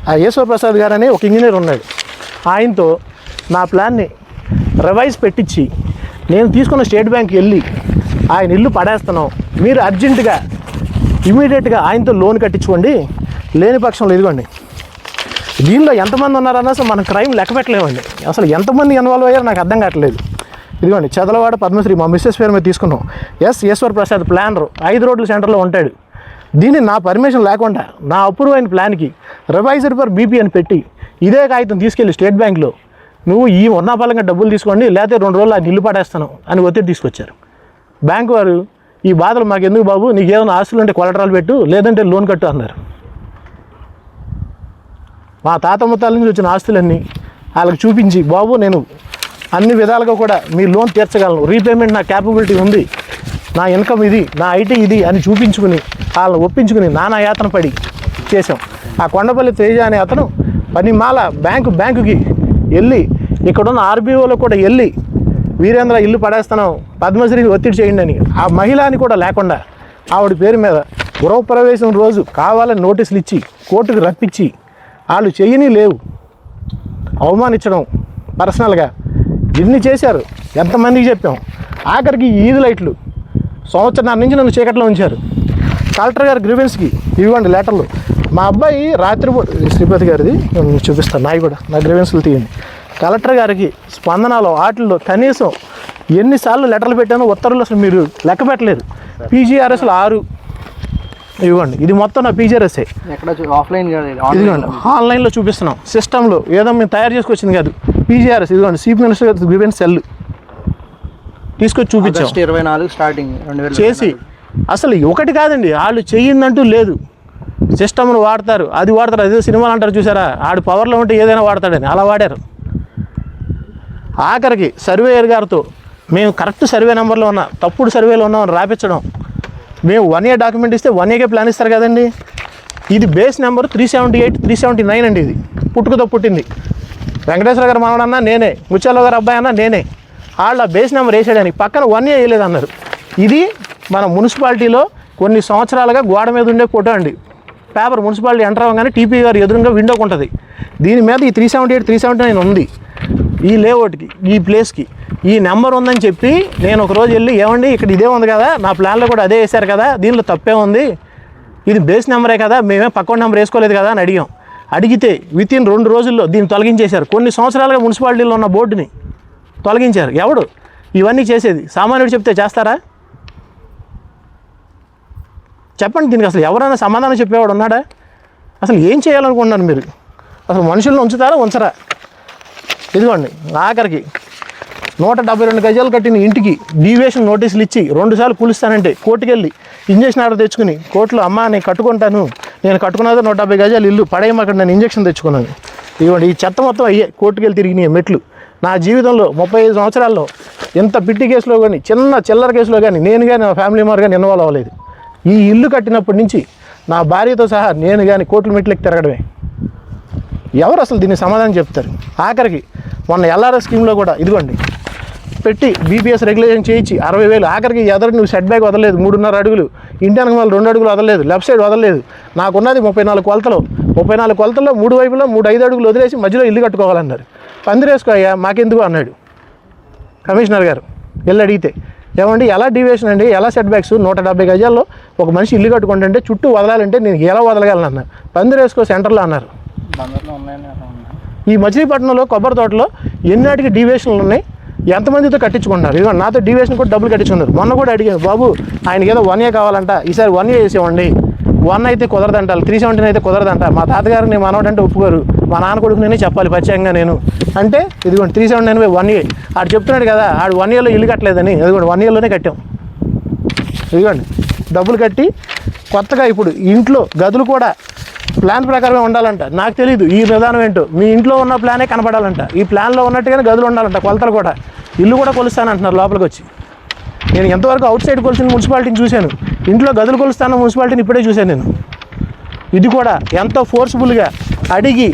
ఆ ఈశ్వర్ ప్రసాద్ గారు అని ఒక ఇంజనీర్ ఉన్నాడు, ఆయనతో నా ప్లాన్ని రివైజ్ పెట్టించి నేను తీసుకున్న స్టేట్ బ్యాంక్కి వెళ్ళి ఆయన ఇల్లు పడేస్తున్నాం, మీరు అర్జెంటుగా ఇమీడియట్గా ఆయనతో లోన్ కట్టించుకోండి, లేని పక్షంలో ఇదిగోండి. దీనిలో ఎంతమంది ఉన్నారన్నా అసలు మనం క్రైమ్ లెక్క పెట్టలేమండి. అసలు ఎంతమంది ఇన్వాల్వ్ అయ్యారో నాకు అర్థం కావట్లేదు. ఇదిగోండి చదలవాడ పద్మశ్రీ మా మిస్సెస్ పేరు మీద తీసుకున్నాం. ఈశ్వర్ ప్రసాద్ ప్లానరు 5 రోడ్ల సెంటర్లో ఉంటాడు. దీన్ని నా పర్మిషన్ లేకుండా నా అప్రూవ్ అయిన ప్లాన్కి రివైజర్ ఫర్ బీపీ అని పెట్టి ఇదే కాగితం తీసుకెళ్ళి స్టేట్ బ్యాంక్లో నువ్వు ఈ ఉన్నపాలంగా డబ్బులు తీసుకోండి, లేకపోతే 2 రోజులు ఆ నిల్లు పడేస్తాను అని ఒత్తిడి తీసుకొచ్చారు. బ్యాంకు వారు ఈ బాధలు మాకెందుకు బాబు, నీకేమైనా ఆస్తులు ఉంటే కొలటరాలు పెట్టు, లేదంటే లోన్ కట్టు అన్నారు. మా తాత ముత్తాల నుంచి వచ్చిన ఆస్తులన్నీ వాళ్ళకి చూపించి, బాబు నేను అన్ని విధాలుగా కూడా మీ లోన్ తీర్చగలను, రీపేమెంట్ నా క్యాపబిలిటీ ఉంది, నా ఇన్కమ్ ఇది, నా ఐటీ ఇది అని చూపించుకుని వాళ్ళని ఒప్పించుకుని నానా యాతన పడి చేసాం. ఆ కొండపల్లి తేజ అనే అతను పనిమాల బ్యాంకుకి వెళ్ళి ఇక్కడున్న ఆర్బీఓలో కూడా వెళ్ళి వీరేంద్ర ఇల్లు పడేస్తున్నాం, పద్మశ్రీని ఒత్తిడి చేయండి అని, ఆ మహిళని కూడా లేకుండా ఆవిడ పేరు మీద గృహప్రవేశం రోజు కావాలని నోటీసులు ఇచ్చి కోర్టుకు రప్పించి వాళ్ళు చెయ్యని లేవు అవమానించడం పర్సనల్గా ఇన్ని చేశారు. ఎంతమందికి చెప్పాం. ఆఖరికి ఈది లైట్లు సంవత్సరం నుంచి నన్ను చీకట్లో ఉంచారు. కలెక్టర్ గారి గ్రీవెన్స్కి ఇవ్వండి లెటర్లు. మా అబ్బాయి రాత్రిపూట శ్రీపతి గారిది చూపిస్తాను, నాయి కూడా నా గ్రీవెన్స్లు తీయండి. కలెక్టర్ గారికి స్పందనలో వాటిల్లో కనీసం ఎన్నిసార్లు లెటర్లు పెట్టానో ఉత్తర్వులు అసలు మీరు లెక్క పెట్టలేదు. పీజీఆర్ఎస్లు 6 ఇవ్వండి. ఇది మొత్తం నా పీజీఆర్ఎస్ఏ. ఇదిగోండి ఆన్లైన్లో చూపిస్తున్నాం, సిస్టంలో ఏదో మేము తయారు చేసుకొచ్చింది కాదు. పీజీఆర్ఎస్ ఇదిగోండి, చీఫ్ మినిస్టర్ గారి గ్రీవెన్స్ సెల్ తీసుకొచ్చి చూపించాం. 24 స్టార్టింగ్ చేసి అసలు ఒకటి కాదండి, వాళ్ళు చెయ్యిందంటూ లేదు. సిస్టమ్ను వాడతారు, అది వాడతారు, అదే సినిమాలు అంటారు చూసారా, ఆడు పవర్లో ఉంటే ఏదైనా వాడతాడని అలా వాడారు. ఆఖరికి సర్వేయర్ గారితో మేము కరెక్ట్ సర్వే నెంబర్లో ఉన్నా తప్పుడు సర్వేలో ఉన్నామని రాపించడం. మేము 1 year డాక్యుమెంట్ ఇస్తే 1 yearకే ప్లాన్ ఇస్తారు కదండి. ఇది బేస్ నెంబర్ 378, 379 అండి. ఇది పుట్టుకతో పుట్టింది. వెంకటేశ్వర గారు మనవడన్నా నేనే, ముత్యాలరావు గారు అబ్బాయి అన్నా నేనే. వాళ్ళ బేస్ నెంబర్ వేసాడని పక్కన 1 year వేయలేదన్నారు. ఇది మన మున్సిపాలిటీలో కొన్ని సంవత్సరాలుగా గోడ మీద ఉండే ఫోటో అండి. పేపర్ మున్సిపాలిటీ ఎంటర్ అవ్వగానే టీపీ గారు ఎదురుగా విండోకి ఉంటుంది. దీని మీద ఈ 378, 379 ఉంది. ఈ లేఅవుట్కి, ఈ ప్లేస్కి ఈ నెంబర్ ఉందని చెప్పి నేను ఒకరోజు వెళ్ళి, ఏమండి ఇక్కడ ఇదే ఉంది కదా, నా ప్లాన్లో కూడా అదే వేశారు కదా, దీనిలో తప్పే ఉంది, ఇది బేస్ నెంబరే కదా, మేమే పక్కన నెంబర్ వేసుకోలేదు కదా అని అడిగాం. అడిగితే వితిన్ 2 రోజుల్లో దీన్ని తొలగించేశారు. కొన్ని సంవత్సరాలుగా మున్సిపాలిటీలో ఉన్న బోర్డుని తొలగించారు. ఎవడు ఇవన్నీ చేసేది? సామాన్యుడు చెప్తే చేస్తారా? చెప్పండి. దీనికి అసలు ఎవరైనా సమాధానం చెప్పేవాడు ఉన్నాడా? అసలు ఏం చేయాలనుకుంటున్నారు మీరు? అసలు మనుషులను ఉంచుతారా ఉంచరా? ఇదిగోండి ఆఖరికి 172 గజాలు కట్టిన ఇంటికి డీవియేషన్ నోటీసులు ఇచ్చి 2 సార్లు కూలుస్తానంటే కోర్టుకు వెళ్ళి ఇంజక్షన్ ఆర్డర్ తెచ్చుకుని కోర్టులో, అమ్మ నేను కట్టుకుంటాను, నేను కట్టుకున్నది 170 గజాలు ఇల్లు పడేయమాక నేను ఇంజక్షన్ తెచ్చుకున్నాను. ఇదిగోండి ఈ చెత్త మొత్తం అయ్యే కోర్టుకు వెళ్ళి తిరిగినాయి మెట్లు. నా జీవితంలో 35 సంవత్సరాల్లో ఇంత పిట్టి కేసులో కానీ చిన్న చిల్లర కేసులో కానీ నేను కానీ నా ఫ్యామిలీ మెంబర్ కానీ ఇన్వాల్వ్ అవ్వలేదు. ఈ ఇల్లు కట్టినప్పటి నుంచి నా భార్యతో సహా నేను కానీ కోర్టుల మెట్లకి తిరగడమే. ఎవరు అసలు దీనికి సమాధానం చెప్తారు? ఆఖరికి మొన్న ఎల్ఆర్ఎస్ స్కీమ్లో కూడా ఇదిగోండి పెట్టి బీపీఎస్ రెగ్యులేషన్ చేయించి 60,000. ఆఖరికి ఎదరికి నువ్వు సెట్ బ్యాక్ వదలలేదు, 3.5 అడుగులు, ఇంటి వెనక మళ్ళీ 2 అడుగులు వదలలేదు, లెఫ్ట్ సైడ్ వదలలేదు. నాకున్నది 34 కొలతలు, 34 కొలతల్లో 3 వైపులో 3-5 అడుగులు వదిలేసి మధ్యలో ఇల్లు కట్టుకోవాలన్నారు. పందిరేసుకో అయ్యా మాకెందుకు అన్నాడు కమిషనర్ గారు. వెళ్ళి అడిగితే, ఏమండి ఎలా డీవియేషన్ అండి, ఎలా సెట్ బ్యాక్స్, 170 గజాల్లో ఒక మనిషి ఇల్లు కట్టుకుంటుంటే చుట్టూ వదలాలంటే నేను ఎలా వదలగలను అన్నారు. పందిరేసుకో సెంటర్లో అన్నారు. ఈ మచిలీపట్నంలో కొబ్బరి తోటలో ఎన్నాటికి డీవియేషన్లు ఉన్నాయి, ఎంతమందితో కట్టించుకుంటున్నారు. ఇదిగో నాతో డీవియేషన్ కూడా డబ్బులు కట్టించుకున్నారు. మొన్న కూడా అడిగాను, బాబు ఆయనకి ఏదో 1 year కావాలంట, ఈసారి 1 year వేసేవండి, 1 అయితే కుదరదంట, 370 అయితే కుదరదంట. మా తాతగారు నేను మనవడంటే ఒప్పుకోరు, మా నాన్న కొడుకు నేనే చెప్పాలి పరిచయంగా నేను అంటే, ఇదిగోండి 379 1 year. ఆడు చెప్తున్నాడు కదా, ఆడు 1 yearలో ఇల్లు కట్టలేదని, ఇదిగోండి 1 yearలోనే కట్టాం. ఇదిగోండి డబ్బులు కట్టి కొత్తగా ఇప్పుడు ఇంట్లో గదులు కూడా ప్లాన్ ప్రకారమే ఉండాలంట. నాకు తెలీదు ఈ విధానం ఏంటో. మీ ఇంట్లో ఉన్న ప్లానే కనపడాలంట, ఈ ప్లాన్లో ఉన్నట్టుగానే గదులు ఉండాలంట, కొలతలు కూడా. ఇల్లు కూడా కొలుస్తానంటున్నారు లోపలికి వచ్చి. నేను ఎంతవరకు అవుట్ సైడ్ కొలిసిన మున్సిపాలిటీని చూశాను, ఇంట్లో గదులు కొలుస్తాను మున్సిపాలిటీని ఇప్పుడే చూశాను నేను. ఇది కూడా ఎంతో ఫోర్స్ఫుల్గా అడిగి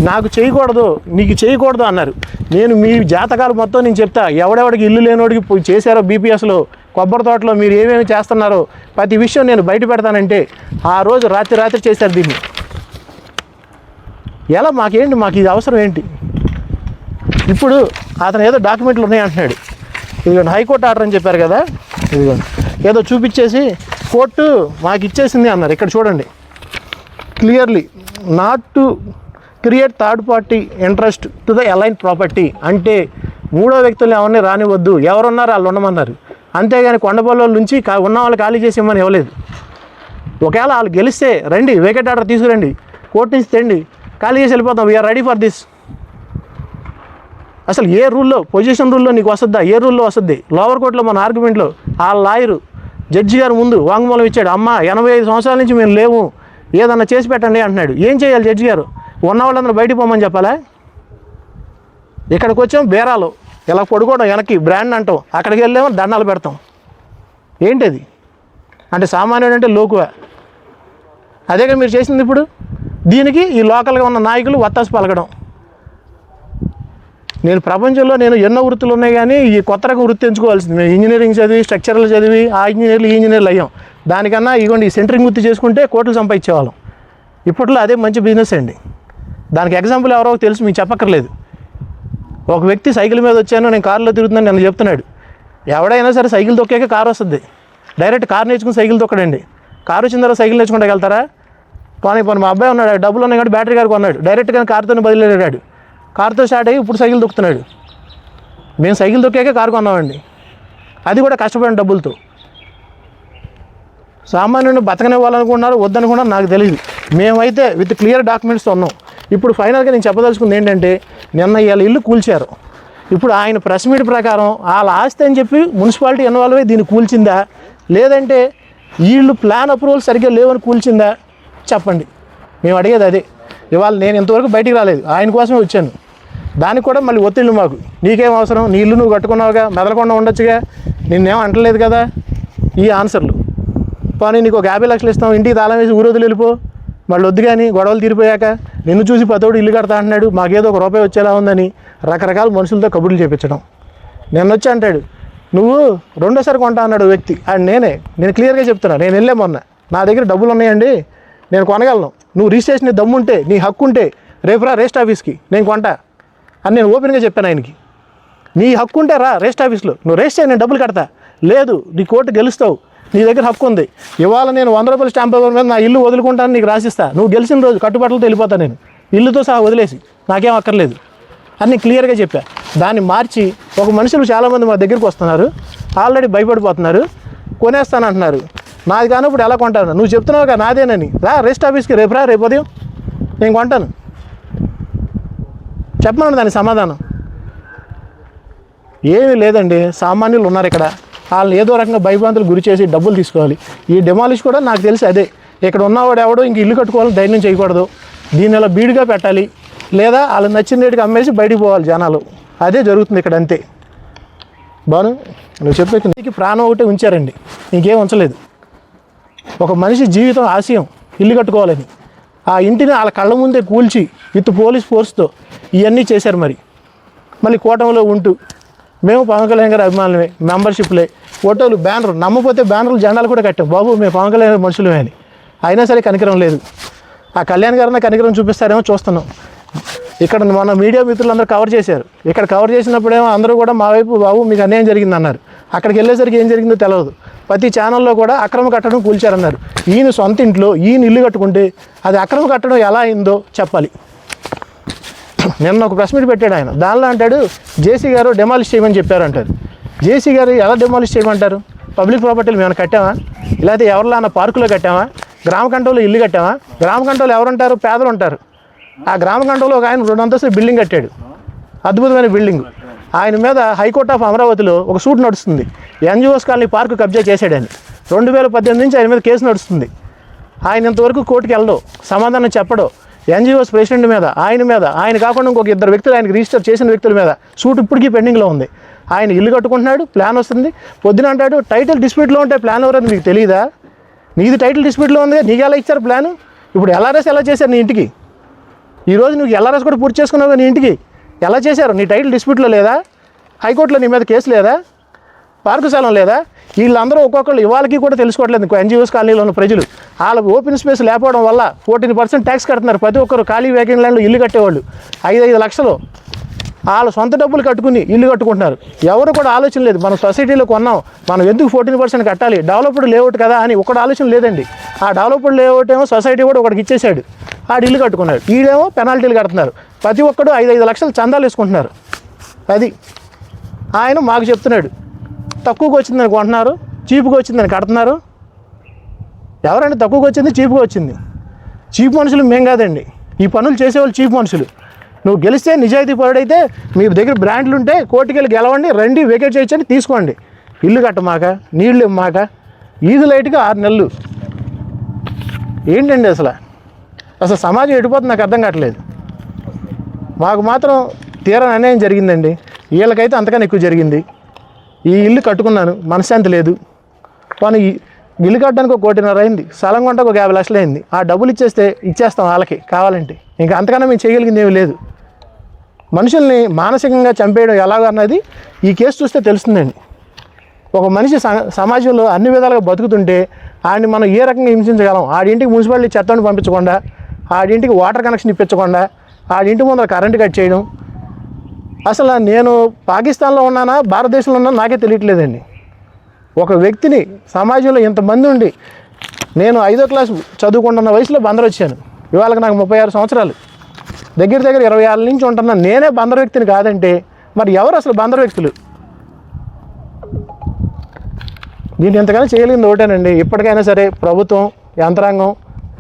నాకు చేయకూడదు, నీకు చేయకూడదు అన్నారు. నేను మీ జాతకాలు మొత్తం నేను చెప్తా, ఎవడెవడికి ఇల్లు లేనోడికి చేశారో బీపీఎస్లో, కొబ్బరి తోటలో మీరు ఏమేమి చేస్తున్నారో ప్రతి విషయం నేను బయట పెడతానంటే ఆ రోజు రాత్రి చేశారు దీన్ని. ఎలా మాకేంటి, మాకు ఇది అవసరం ఏంటి? ఇప్పుడు అతను ఏదో డాక్యుమెంట్లు ఉన్నాయి అంటున్నాడు. ఇదిగోండి హైకోర్టు ఆర్డర్ అని చెప్పారు కదా, ఇదిగోండి ఏదో చూపించేసి కోర్టు మాకు ఇచ్చేసింది అన్నారు. ఇక్కడ చూడండి clearly, not to create third party interest to the align property. అంటే మూడో వ్యక్తులు ఎవరిని రానివద్దు, ఎవరున్నారు వాళ్ళు ఉండమన్నారు. అంతేగాని కొండపల్లి నుంచి ఉన్న వాళ్ళు ఖాళీ చేసి ఇవ్వమని ఇవ్వలేదు. ఒకవేళ వాళ్ళు గెలిస్తే రండి, వేకెట్ ఆర్డర్ తీసుకురండి, కోర్టు నుంచి తెండి, ఖాళీ చేసి వెళ్ళిపోతాం, వీఆర్ రెడీ ఫర్ దిస్. అసలు ఏ రూల్లో, పొజిషన్ రూల్లో నీకు వస్తుందా? ఏ రూల్లో వస్తుంది? లోవర్ కోర్టులో మన ఆర్గ్యుమెంట్లో ఆ లాయరు జడ్జి గారు ముందు వాంగ్మూలం ఇచ్చాడు. అమ్మ 85 సంవత్సరాల నుంచి మేము లేవు, ఏదన్నా చేసి పెట్టండి అంటున్నాడు. ఏం చేయాలి జడ్జి గారు? ఉన్న వాళ్ళందరూ బయటికి పోమని చెప్పాలా? ఇక్కడికి వచ్చాం బేరాలు, ఇలా పడుకోవడం, వెనక్కి బ్రాండ్ అంటాం, అక్కడికి వెళ్ళామో దండాలు పెడతాం. ఏంటది? అంటే సామాన్యుడు అంటే లోకువా? అదేగా మీరు చేసింది. ఇప్పుడు దీనికి ఈ లోకల్గా ఉన్న నాయకులు వత్తాసు పలకడం. నేను ప్రపంచంలో ఎన్నో వృత్తులు ఉన్నాయి, కానీ ఈ కొత్త రకం వృత్తి ఎంచుకోవాల్సింది. మేము ఇంజనీరింగ్ చదివి, స్ట్రక్చరల్ చదివి, ఆ ఇంజనీర్లు ఈ ఇంజనీర్లు అయ్యాం. దానికన్నా ఇగోండి ఈ సెంటరింగ్ వృత్తి చేసుకుంటే కోట్లు సంపాదించేవాళ్ళం. ఇప్పట్లో అదే మంచి బిజినెస్ అండి. దానికి ఎగ్జాంపుల్ ఎవరో తెలుసు, మీకు చెప్పక్కర్లేదు. ఒక వ్యక్తి సైకిల్ మీద వచ్చాను, నేను కారులో తిరుగుతున్నాను నన్ను చెప్తున్నాడు. ఎవడైనా సరే సైకిల్ తొక్కాక కారు వస్తుంది. డైరెక్ట్ కారు నేర్చుకుని సైకిల్ తొక్కడండి. కారు వచ్చిన తర్వాత సైకిల్ నేర్చుకుంటే వెళ్తారా? పోనీ మా అబ్బాయి ఉన్నాడు, డబ్బులు ఉన్నాయి కాబట్టి బ్యాటరీ కారు కొన్నాడు, డైరెక్ట్గా కారుతోనే బదిలేడాడు. కారుతో స్టార్ట్ అయ్యి ఇప్పుడు సైకిల్ తొక్కుతున్నాడు. మేము సైకిల్ తొక్కాక కారు కొన్నామండి, అది కూడా కష్టపడిన డబ్బులతో. సామాన్యుని బతకనివ్వాలనుకున్నారు, వద్దనుకున్నారు నాకు తెలియదు. మేమైతే విత్ క్లియర్ డాక్యుమెంట్స్తో ఉన్నాం. ఇప్పుడు ఫైనల్గా నేను చెప్పదలుచుకుంది ఏంటంటే, నిన్న వీళ్ళ ఇల్లు కూల్చారు. ఇప్పుడు ఆయన ప్రెస్ మీట్ ప్రకారం వాళ్ళ ఆస్తి అని చెప్పి మున్సిపాలిటీ ఇన్వాల్వ్ అయ్యి దీన్ని కూల్చిందా, లేదంటే వీళ్ళు ప్లాన్ అప్రూవల్ సరిగ్గా లేవని కూల్చిందా చెప్పండి. మేము అడిగేది అదే. ఇవాళ నేను ఇంతవరకు బయటికి రాలేదు, ఆయన కోసమే వచ్చాను. దానికి కూడా మళ్ళీ ఒత్తిళ్ళు మాకు. నీకేం అవసరం, నీ ఇల్లు నువ్వు కట్టుకున్నావుగా, మెదలకుండా ఉండొచ్చుగా, నిన్నేం అంటలేదు కదా ఈ ఆన్సర్లు. పోనీ నీకు ఒక 50 లక్షలు ఇస్తాం, ఇంటికి తాళం వేసి ఊరోజులు వెళ్ళిపో, మళ్ళీ వద్దు. కానీ గొడవలు తీరిపోయాక నిన్ను చూసి పతోడు ఇల్లు కడతా అంటున్నాడు, మాకేదో ₹1 వచ్చేలా ఉందని రకరకాల మనుషులతో కబుర్లు చేపించడం. నేను వచ్చి అంటాడు, నువ్వు రెండోసారి కొంటా అన్నాడు వ్యక్తి. అండ్ నేను క్లియర్గా చెప్తున్నా, నేను వెళ్ళే మొన్న, నా దగ్గర డబ్బులు ఉన్నాయండి, నేను కొనగలను, నువ్వు రిజిస్ట్రేషన్ దమ్ముంటే, నీ హక్కు ఉంటే రేపు రా రిజిస్టర్ ఆఫీస్కి, నేను కొంటా అని నేను ఓపెన్గా చెప్పాను ఆయనకి. నీ హక్కు ఉంటే రా రిజిస్టర్ ఆఫీస్లో, నువ్వు రిజిస్టర్ నేను డబ్బులు కడతా. లేదు, నీ కోర్టు గెలుస్తావు, నీ దగ్గర హక్కు ఉంది. ఇవాళ నేను ₹100 స్టాంప్ పేపర్ మీద నా ఇల్లు వదులుకుంటాను, నీకు రాసిస్తా. నువ్వు గెలిచిన రోజు కట్టుబట్టలతో వెళ్ళిపోతా, నేను ఇల్లుతో సహా వదిలేసి, నాకేం అక్కర్లేదు అని క్లియర్గా చెప్పా. దాన్ని మార్చి ఒక మనుషులు చాలామంది మా దగ్గరికి వస్తున్నారు, ఆల్రెడీ భయపడిపోతున్నారు, కొనేస్తానంటున్నారు. నాది కానప్పుడు ఎలా కొంటాను? నువ్వు చెప్తున్నావుగా నాదేనని, రా రిజిస్టర్ ఆఫీస్కి రేపు రా, రేపు ఉదయం నేను కొంటాను. చెప్పమను దానికి సమాధానం. ఏమీ లేదండి, సామాన్యులు ఉన్నారు ఇక్కడ, వాళ్ళని ఏదో రకంగా భయభ్రాంతులు గురి చేసి డబ్బులు తీసుకోవాలి. ఈ డెమాలిష్ కూడా నాకు తెలిసి అదే. ఇక్కడ ఉన్నవాడు ఎవడో ఇంక ఇల్లు కట్టుకోవాలని ధైర్యం చేయకూడదు, దీన్ని ఇలా బీడుగా పెట్టాలి, లేదా వాళ్ళకి నచ్చిన రేటుకి అమ్మేసి బయటికి పోవాలి జనాలు. అదే జరుగుతుంది ఇక్కడ, అంతే. బాను నువ్వు చెప్పేకి ప్రాణం ఒకటే ఉంచారండి, ఇంకేం ఉంచలేదు. ఒక మనిషి జీవితం ఆశయం ఇల్లు కట్టుకోవాలని, ఆ ఇంటిని వాళ్ళ కళ్ళ ముందే కూల్చి విత్ పోలీస్ ఫోర్స్తో ఇవన్నీ చేశారు. మళ్ళీ కూటమిలో ఉంటూ మేము పవన్ కళ్యాణ్ గారి అభిమానులమే, మెంబర్షిప్లే, ఫోటోలు, బ్యానర్, నమ్మపోతే బ్యానర్లు, జెండాలు కూడా కట్టాం. బాబు మేము పవన్ కళ్యాణ్ మనుషులమే అని. అయినా సరే కనికరం లేదు. ఆ కళ్యాణ్ గారిన కనికరం చూపిస్తారేమో చూస్తున్నాం. ఇక్కడ మన మీడియా మిత్రులందరూ కవర్ చేశారు. ఇక్కడ కవర్ చేసినప్పుడేమో అందరూ కూడా మా వైపు బాబు మీకు అన్యాయం జరిగింది అన్నారు. అక్కడికి వెళ్ళేసరికి ఏం జరిగిందో తెలియదు. ప్రతి ఛానల్లో కూడా అక్రమ కట్టడం కూల్చారన్నారు. ఈయన సొంత ఇంట్లో ఈయన ఇల్లు కట్టుకుంటే అది అక్రమ కట్టడం ఎలా అయిందో చెప్పాలి. నిన్న ఒక ప్రెస్ మీట్ పెట్టాడు ఆయన, దానిలో అంటాడు జేసీ గారు డెమాలిష్ చేయమని చెప్పారు అంటారు. జేసీ గారు ఎలా డెమాలిష్ చేయమంటారు? పబ్లిక్ ప్రాపర్టీలు మేము కట్టామా, లేకపోతే ఎవరిలో అన్న పార్కులో కట్టామా, గ్రామ కంట్రోల్లో ఇల్లు కట్టామా? గ్రామ కంట్రోల్ ఎవరుంటారు? పేదలు ఉంటారు. ఆ గ్రామ కంట్రోల్లో ఒక ఆయన 2 అంతస్తుల బిల్డింగ్ కట్టాడు, అద్భుతమైన బిల్డింగ్. ఆయన మీద హైకోర్ట్ ఆఫ్ అమరావతిలో ఒక సూట్ నడుస్తుంది, ఎన్జిఓస్ కాలనీ పార్కు కబ్జా చేశాడని. 2018 నుంచి ఆయన మీద కేసు నడుస్తుంది. ఆయన ఇంతవరకు కోర్టుకి వెళ్ళడు, సమాధానం చెప్పడు. ఎన్జిఓస్ ప్రెసిడెంట్ మీద, ఆయన కాకుండా ఇంకొక 2 వ్యక్తులు ఆయనకి రిజిస్టర్ చేసిన వ్యక్తుల మీద సూట్ ఇప్పటికీ పెండింగ్లో ఉంది. ఆయన ఇల్లు కట్టుకుంటున్నాడు, ప్లాన్ వస్తుంది. పొద్దున అంటాడు టైటిల్ డిస్ప్యూట్లో ఉంటే ప్లాన్ ఎవరని మీకు తెలియదా? నీది టైటిల్ డిస్ప్యూట్లో ఉంది, నీకు ఎలా ఇచ్చారు ప్లాను? ఇప్పుడు ఎల్ఆర్ఎస్ ఎలా చేశారు నీ ఇంటికి? ఈరోజు నువ్వు ఎల్ఆర్ఎస్ కూడా పూర్తి చేసుకున్నావు నీ ఇంటికి. ఎలా చేశారు? నీ టైటిల్ డిస్ప్యూట్లో లేదా? హైకోర్టులో నీ మీద కేసు లేదా? పార్కు స్థలం లేదా? వీళ్ళందరూ ఒక్కొక్కళ్ళు ఇవాళకి కూడా తెలుసుకోవట్లేదు. ఎన్జిఓస్ కాలనీలో ఉన్న ప్రజలు వాళ్ళకు ఓపెన్ స్పేస్ లేకపోవడం వల్ల 14% ట్యాక్స్ కడుతున్నారు. ప్రతి ఒక్కరు ఖాళీ వేకెంట్ ల్యాండ్లో ఇల్లు కట్టేవాళ్ళు 5 లక్షలు వాళ్ళ సొంత డబ్బులు కట్టుకుని ఇల్లు కట్టుకుంటున్నారు. ఎవరు కూడా ఆలోచన లేదు. మనం సొసైటీలో కొన్నాం, మనం ఎందుకు 14% కట్టాలి, డెవలప్డ్ లేఅవుట్ కదా అని ఒకటి ఆలోచన లేదండి. ఆ డెవలప్డ్ లేఅవుట్ ఏమో సొసైటీ కూడా ఒకటికి ఇచ్చేసాడు, ఆడు ఇల్లు కట్టుకున్నాడు. వీడేమో పెనాల్టీలు కడుతున్నారు. ప్రతి ఒక్కడు 5 లక్షలు చందాలు వేసుకుంటున్నారు. అది ఆయన మాకు చెప్తున్నాడు. తక్కువకి వచ్చిందని కొంటున్నారు, చీపుగా వచ్చిందని కడుతున్నారు. ఎవరండి తక్కువకి వచ్చింది, చీపుగా వచ్చింది? చీప్ మనుషులు మేం కాదండి. ఈ పనులు చేసేవాళ్ళు చీప్ మనుషులు. నువ్వు గెలిస్తే నిజాయితీ పరుడైతే మీ దగ్గర బ్రాండ్లు ఉంటే కోర్టుకెళ్ళి గెలవండి, రండి, వేకేట్ చేయొచ్చండి, తీసుకోండి. ఇల్లు కట్టమాక, నీళ్ళు ఇవ్వమాక, ఈది లైట్గా 6 నెలలు. ఏంటండి అసలు సమాజం ఎడిపోతుంది నాకు అర్థం కావట్లేదు. మాకు మాత్రం తీరని అన్యాయం జరిగిందండి. వీళ్ళకైతే అంతకన్నా ఎక్కువ జరిగింది. ఈ ఇల్లు కట్టుకున్నాను, మనశ్శాంతి లేదు. కానీ ఇల్లు కట్టడానికి 1.5 కోటి అయింది, స్థలం కొంటకు 50 లక్షలు అయింది. ఆ డబ్బులు ఇచ్చేస్తాం వాళ్ళకి కావాలంటే. ఇంకా అంతకన్నా మేము చేయగలిగింది ఏమీ లేదు. మనుషుల్ని మానసికంగా చంపేయడం ఎలాగన్నది ఈ కేసు చూస్తే తెలుస్తుందండి. ఒక మనిషి సమాజంలో అన్ని విధాలుగా బతుకుతుంటే ఆయన్ని మనం ఏ రకంగా హింసించగలం? ఆడింటికి మున్సిపాలిటీ చెత్తను పంపించకుండా, ఆడింటికి వాటర్ కనెక్షన్ ఇప్పించకుండా, ఆడింటి ముందర కరెంటు కట్ చేయడం. అసలు నేను పాకిస్తాన్లో ఉన్నానా భారతదేశంలో ఉన్నానా నాకే తెలియట్లేదండి. ఒక వ్యక్తిని సమాజంలో ఇంతమంది ఉండి, నేను 5వ క్లాసు చదువుకుంటున్న వయసులో బందరు వచ్చాను. ఇవాళకి నాకు 36 సంవత్సరాలు, దగ్గర 20 ఏళ్ళ నుంచి ఉంటున్నాను. నేనే బందరు వ్యక్తిని కాదంటే మరి ఎవరు అసలు బందరు వ్యక్తులు? దీన్ని ఎంతగానో చేయగలిగింది ఒకటేనండి. ఇప్పటికైనా సరే ప్రభుత్వం, యంత్రాంగం,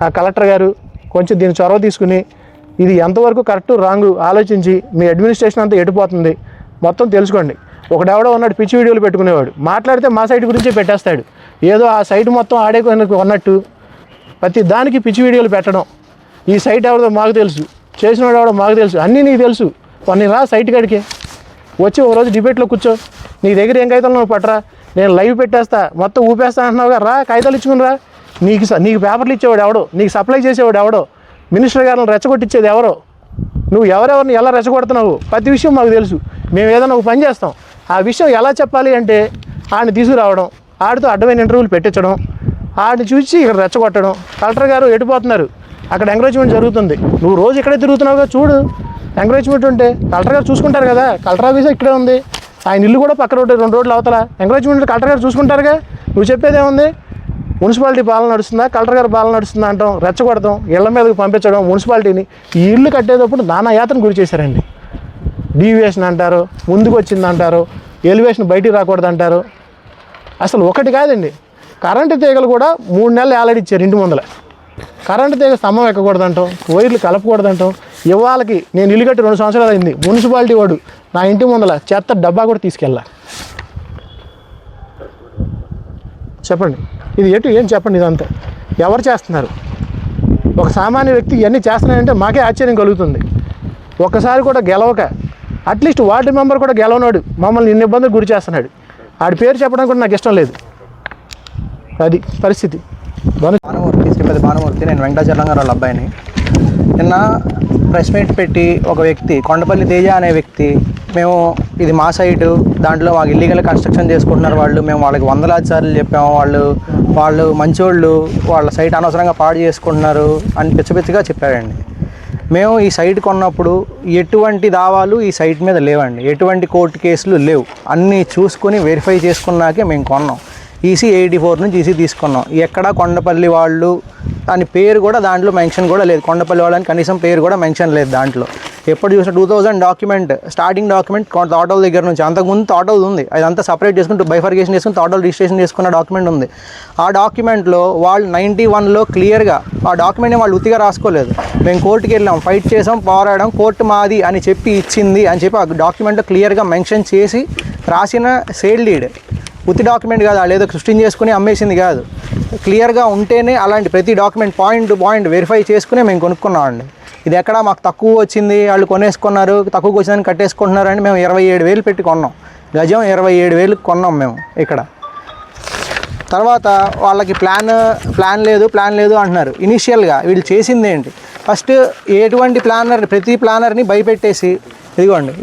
ఆ కలెక్టర్ గారు కొంచెం దీన్ని చొరవ తీసుకుని ఇది ఎంతవరకు కరెక్ట్ రాంగు ఆలోచించి మీ అడ్మినిస్ట్రేషన్ అంతా ఎడిపోతుంది మొత్తం తెలుసుకోండి. ఒకడెవడో ఉన్నాడు పిచ్చి వీడియోలు పెట్టుకునేవాడు, మాట్లాడితే మా సైట్ గురించే పెట్టేస్తాడు. ఏదో ఆ సైట్ మొత్తం ఆడే ఉన్నట్టు ప్రతి దానికి పిచ్చి వీడియోలు పెట్టడం. ఈ సైట్ ఎవరిదో మాకు తెలుసు, చేసినవాడు ఎవడో మాకు తెలుసు, అన్నీ నీకు తెలుసు. కొన్ని రా సైట్ కాడికి వచ్చి ఒకరోజు డిబేట్లో కూర్చో. నీ దగ్గర ఏం కాగితాలు నువ్వు పట్టరా, నేను లైవ్ పెట్టేస్తా, మొత్తం ఊపేస్తా అంటున్నావుగా, రా కాగితాలు ఇచ్చుకుని రా. నీకు పేపర్లు ఇచ్చేవాడు ఎవడో, నీకు సప్లై చేసేవాడు ఎవడో, మినిస్టర్ గారిని రెచ్చగొట్టించేది ఎవరో, నువ్వు ఎవరెవరిని ఎలా రెచ్చగొడుతున్నావు ప్రతి విషయం మాకు తెలుసు. మేము ఏదైనా ఒక పని చేస్తాం, ఆ విషయం ఎలా చెప్పాలి అంటే ఆడిని తీసుకురావడం, ఆడితో అడ్డమైన ఇంటర్వ్యూలు పెట్టించడం, ఆడిని చూసి ఇక్కడ రెచ్చగొట్టడం. కలెక్టర్ గారు ఎడిపోతున్నారు, అక్కడ ఎంకరేజ్మెంట్ జరుగుతుంది. నువ్వు రోజు ఇక్కడే తిరుగుతున్నావుగా, చూడు ఎంకరేజ్మెంట్ ఉంటే కలెక్టర్ గారు చూసుకుంటారు కదా. కలెక్టర్ ఆఫీస్ ఇక్కడే ఉంది, ఆయన ఇల్లు కూడా పక్క రోడ్డు 2 రోడ్లు అవతల. ఎంకరేజ్మెంట్ కలెక్టర్ గారు చూసుకుంటారుగా. నువ్వు చెప్పేదేముంది? మున్సిపాలిటీ పాలన నడుస్తుందా, కలెక్టర్ గారు పాలన నడుస్తుందా అంటాం, రెచ్చగొడతాం, ఇళ్ల మీదకి పంపించడం. మున్సిపాలిటీని ఈ ఇల్లు కట్టేటప్పుడు నానా యాతన గురి చేశారండి. డీవియేషన్ అంటారు, ముందుకు వచ్చింది అంటారు, ఎలివేషన్ బయటికి రాకూడదు అంటారు. అసలు ఒకటి కాదండి, కరెంటు తీగలు కూడా 3 నెలలు ఏలాడిచ్చారు ఇంటి ముందర. కరెంటు తీగ స్తంభం ఎక్కకూడదంటాం, వైర్లు కలపకూడదంటాం. ఇవాళకి నేను ఇల్లు కట్టి 2 సంవత్సరాలు అయింది, మున్సిపాలిటీ వాడు నా ఇంటి ముందర చెత్త డబ్బా కూడా తీసుకెళ్ళా. చెప్పండి ఇది ఏం చెప్పండి, ఇదంతా ఎవరు చేస్తున్నారు? ఒక సామాన్య వ్యక్తి ఇవన్నీ చేస్తున్నాయంటే మాకే ఆశ్చర్యం కలుగుతుంది. ఒక్కసారి కూడా గెలవక, అట్లీస్ట్ వార్డు మెంబర్ కూడా గెలవనాడు మమ్మల్ని ఇన్ని ఇబ్బందులు గురి చేస్తున్నాడు. ఆడి పేరు చెప్పడం కూడా నాకు ఇష్టం లేదు. అది పరిస్థితి. భానుమూర్తి, నేను వెంకటాచలం గారు వాళ్ళ అబ్బాయిని. నిన్న ప్రెస్ మీట్ పెట్టి ఒక వ్యక్తి, కొండపల్లి తేజ అనే వ్యక్తి, మేము ఇది మా సైటు, దాంట్లో మాకు ఇల్లీగల్ కన్స్ట్రక్షన్ చేసుకుంటున్నారు వాళ్ళు, మేము వాళ్ళకి 100 సార్లు చెప్పాము, వాళ్ళు మంచోళ్ళు, వాళ్ళ సైట్ అనవసరంగా పాడు చేసుకుంటున్నారు అని పిచ్చిగా చెప్పారండి. మేము ఈ సైట్ కొన్నప్పుడు ఎటువంటి దావాలు ఈ సైట్ మీద లేవండి, ఎటువంటి కోర్టు కేసులు లేవు. అన్నీ చూసుకొని వెరిఫై చేసుకున్నాకే మేము కొన్నాం. ఈసీ 84 నుంచి ఈసీ తీసుకున్నాం. ఎక్కడ కొండపల్లి వాళ్ళు అని పేరు కూడా దాంట్లో మెన్షన్ కూడా లేదు. కొండపల్లి వాళ్ళని కనీసం పేరు కూడా మెన్షన్ లేదు దాంట్లో. ఎప్పుడు చూసిన 2000 డాక్యుమెంట్, స్టార్టింగ్ డాక్యుమెంట్ తోటల దగ్గర నుంచి, అంతకుముందు తోటలు ఉంది, అదంతా సపరేట్ చేసుకుంటూ బైఫర్కేషన్ చేసుకుని తోటలు రిజిస్ట్రేషన్ చేసుకున్న డాక్యుమెంట్ ఉంది. ఆ డాక్యుమెంట్లో వాళ్ళు 91లో క్లియర్గా ఆ డాక్యుమెంట్ని వాళ్ళు ఉత్తిగా రాసుకోలేదు. మేము కోర్టుకి వెళ్ళాం, ఫైట్ చేసాం, పోరాడాం, కోర్టు మాది అని చెప్పి ఇచ్చింది అని చెప్పి ఆ డాక్యుమెంట్లో క్లియర్గా మెన్షన్ చేసి రాసిన సేల్ డీడ్. ఉత్తి డాక్యుమెంట్ కాదు, వాళ్ళు ఏదో సృష్టించేసుకుని అమ్మేసింది కాదు. క్లియర్గా ఉంటేనే అలాంటి ప్రతి document point to point verify చేసుకుని మేము కొనుక్కున్నామండి. ఇది ఎక్కడ మాకు తక్కువ వచ్చింది, వాళ్ళు కొనేసుకున్నారు, తక్కువకి వచ్చిందని కట్టేసుకుంటున్నారు అని మేము 27,000 పెట్టి కొన్నాం. గజం 27,000 కొన్నాం మేము ఇక్కడ. తర్వాత వాళ్ళకి ప్లాన్ లేదు అంటున్నారు. ఇనీషియల్గా వీళ్ళు చేసింది ఏంటి, ఫస్ట్ ఎటువంటి ప్రతి ప్లానర్ని భయపెట్టేసి ఇదిగోండి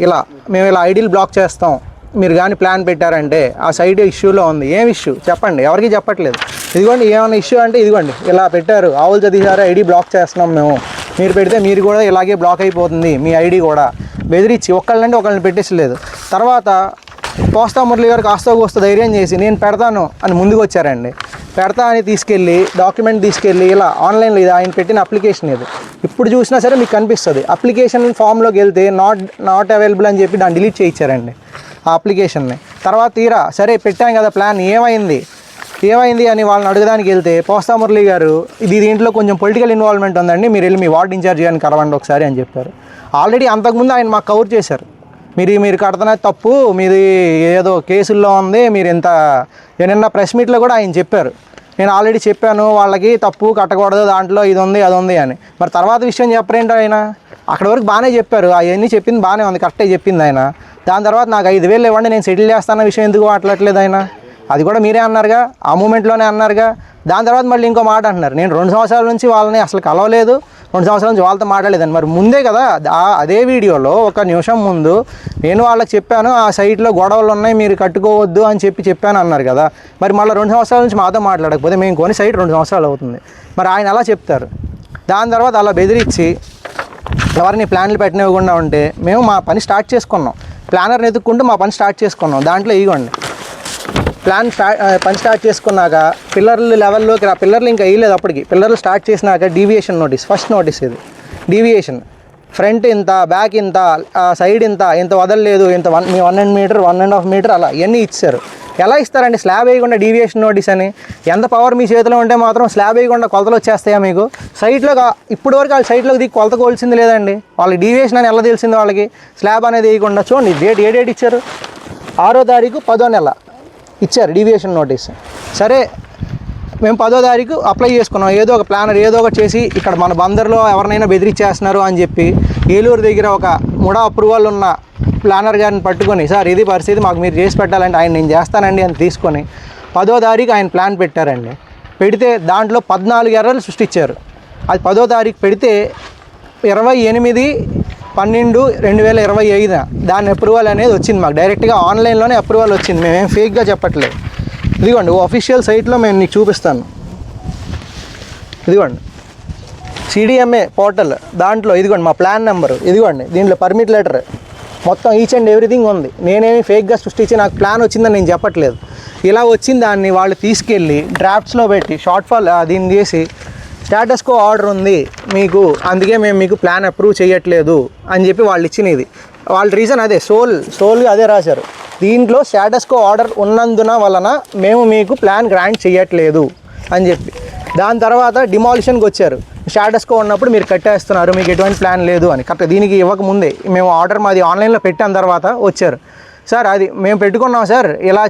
మేము ఇలా ఐడీలు బ్లాక్ చేస్తాం మీరు కానీ ప్లాన్ పెట్టారంటే ఆ సైట్ ఇష్యూలో ఉంది. ఏం ఇష్యూ చెప్పండి, ఎవరికి చెప్పట్లేదు. ఇదిగోండి ఏమైనా ఇష్యూ అంటే ఇదిగోండి ఇలా పెట్టారు, ఆవులు చదివారు ఐడి బ్లాక్ చేస్తున్నాం మేము, మీరు పెడితే మీరు కూడా ఇలాగే బ్లాక్ అయిపోతుంది మీ ఐడి కూడా బెదిరించి ఒకళ్ళంటే ఒకళ్ళని పెట్టేసలేదు. తర్వాత పోస్తా మురళి గారు కాస్త కోస్త ధైర్యం చేసి నేను పెడతాను అని ముందుకు వచ్చారండి. పెడతా అని తీసుకెళ్ళి డాక్యుమెంట్ తీసుకెళ్ళి ఇలా ఆన్లైన్లో ఇది ఆయన పెట్టిన అప్లికేషన్ ఇది ఇప్పుడు చూసినా సరే మీకు కనిపిస్తుంది. అప్లికేషన్ ఫామ్లోకి వెళ్తే నాట్ అవైలబుల్ అని చెప్పి దాన్ని డిలీట్ చేయించారండి ఆ అప్లికేషన్ని. తర్వాత తీరా సరే పెట్టాం కదా ప్లాన్ ఏమైంది అని వాళ్ళని అడగడానికి వెళ్తే పోస్తా మురళి గారు దీంట్లో కొంచెం పొలిటికల్ ఇన్వాల్వ్మెంట్ ఉందండి, మీరు వెళ్ళి మీ వార్డ్ ఇన్ఛార్జ్ గారిని కలవండి ఒకసారి అని చెప్పారు. ఆల్రెడీ అంతకుముందు ఆయన మాకు కవర్ చేశారు, మీరు కడుతున్న తప్పు, మీది ఏదో కేసుల్లో ఉంది, మీరు నిన్న ప్రెస్ మీట్లో కూడా ఆయన చెప్పారు, నేను ఆల్రెడీ చెప్పాను వాళ్ళకి తప్పు కట్టకూడదు దాంట్లో ఇది ఉంది అది ఉంది అని. మరి తర్వాత విషయం చెప్పరేంటో ఆయన, అక్కడ వరకు బాగానే చెప్పారు, అవన్నీ చెప్పింది బాగానే ఉంది, కరెక్టే చెప్పింది ఆయన. దాని తర్వాత నాకు 5,000 ఇవ్వండి నేను సెటిల్ చేస్తాన్న విషయం ఎందుకు మాట్లాడలేదు ఆయన, అది కూడా మీరే అన్నారుగా, ఆ మూమెంట్లోనే అన్నారుగా. దాని తర్వాత మళ్ళీ ఇంకో మాట అంటున్నారు, నేను 2 సంవత్సరాల నుంచి వాళ్ళని అసలు కలవలేదు, 2 సంవత్సరాల నుంచి వాళ్ళతో మాట్లాడలేదని. మరి ముందే కదా అదే వీడియోలో ఒక నిమిషం ముందు నేను వాళ్ళకి చెప్పాను ఆ సైట్లో గొడవలు ఉన్నాయి మీరు కట్టుకోవద్దు అని చెప్పాను అన్నారు కదా. మరి మళ్ళీ 2 సంవత్సరాల నుంచి మాతో మాట్లాడకపోతే మేము కొని సైట్ 2 సంవత్సరాలు అవుతుంది, మరి ఆయన అలా చెప్తారు. దాని తర్వాత అలా బెదిరించి ఎవరిని ప్లాన్లు పెట్టనివ్వకుండా ఉంటే మేము మా పని స్టార్ట్ చేసుకున్నాం, ప్లానర్ని ఎత్తుక్కుంటూ మా పని స్టార్ట్ చేసుకున్నాం. దాంట్లో ఇవ్వండి పని స్టార్ట్ చేసుకున్నాక పిల్లర్లు లెవెల్లోకి పిల్లర్లు ఇంకా వేయలేదు అప్పటికి, పిల్లర్లు స్టార్ట్ చేసినాక డీవియేషన్ నోటీస్, ఫస్ట్ నోటీస్ ఇది డీవియేషన్, ఫ్రంట్ ఇంత బ్యాక్ ఇంత సైడ్ ఇంత వదలలేదు ఇంత 1.5 మీటర్ 1.5 మీటర్ అలా ఇవన్నీ ఇచ్చారు. ఎలా ఇస్తారండి స్లాబ్ వేయకుండా డీవియేషన్ నోటీస్ అని? ఎంత పవర్ మీ చేతిలో ఉంటే మాత్రం స్లాబ్ వేయకుండా కొలతలు వచ్చేస్తాయా మీకు? సైట్లో ఇప్పటి వరకు వాళ్ళ సైట్లోకి దిగి కొలత కోల్సింది లేదండి, వాళ్ళకి డీవియేషన్ అని ఎలా తెలిసింది వాళ్ళకి? స్లాబ్ అనేది వేయకుండా చూడండి ఏ డేట్ ఇచ్చారు, 6వ తారీఖు 10వ నెల ఇచ్చారు డీవియేషన్ నోటీస్. సరే మేము 10వ తారీఖు అప్లై చేసుకున్నాం, ఏదో ఒక ప్లానర్ ఏదో ఒకటి చేసి ఇక్కడ మన బందర్లో ఎవరినైనా బెదిరించేస్తున్నారు అని చెప్పి ఏలూరు దగ్గర ఒక ముడా అప్రూవల్ ఉన్న ప్లానర్ గారిని పట్టుకొని సార్ ఇది పరిస్థితి మాకు మీరు చేసి పెట్టాలంటే ఆయన నేను చేస్తానండి అని తీసుకొని 10వ తారీఖు ఆయన ప్లాన్ పెట్టారండి. పెడితే దాంట్లో 14 ఎర్రర్లు సృష్టించారు. అది 10వ తారీఖు పెడితే 28/12/2025 దాని అప్రూవల్ అనేది వచ్చింది మాకు, డైరెక్ట్గా ఆన్లైన్లోనే అప్రూవల్ వచ్చింది, మేమేం ఫేక్గా చెప్పట్లేదు. ఇదిగోండి ఆఫీషియల్ సైట్లో నేను మీకు చూపిస్తాను, ఇదిగోండి సిడిఎంఏ పోర్టల్, దాంట్లో ఇదిగోండి మా ప్లాన్ నెంబరు, ఇదిగోండి దీంట్లో పర్మిట్ లెటర్ మొత్తం ఈచ్ అండ్ ఎవ్రీథింగ్ ఉంది. నేనేమి ఫేక్గా సృష్టించి నాకు ప్లాన్ వచ్చిందని నేను చెప్పట్లేదు. ఇలా వచ్చిన దాన్ని వాళ్ళు తీసుకెళ్ళి డ్రాఫ్ట్స్లో పెట్టి షార్ట్ ఫాల్ దీన్ని చేసి స్టేటస్ కో ఆర్డర్ ఉంది మీకు, అందుకే మేము మీకు ప్లాన్ అప్రూవ్ చేయట్లేదు అని చెప్పి వాళ్ళు ఇచ్చినది. వాళ్ళ రీజన్ అదే, సోల్గా అదే రాశారు, దీంట్లో స్టేటస్ కో ఆర్డర్ ఉన్నందున వలన మేము మీకు ప్లాన్ గ్రాంట్ చేయట్లేదు అని చెప్పి. దాని తర్వాత డిమాలిషన్కి వచ్చారు, స్టేటస్ కో ఉన్నప్పుడు మీరు కట్టేస్తున్నారు మీకు ఎటువంటి ప్లాన్ లేదు అని. కరెక్ట్ దీనికి ఇవ్వకముందే మేము ఆర్డర్ మాది ఆన్లైన్లో పెట్టిన తర్వాత వచ్చారు, సార్ అది మేము పెట్టుకున్నాం సార్, ఇలా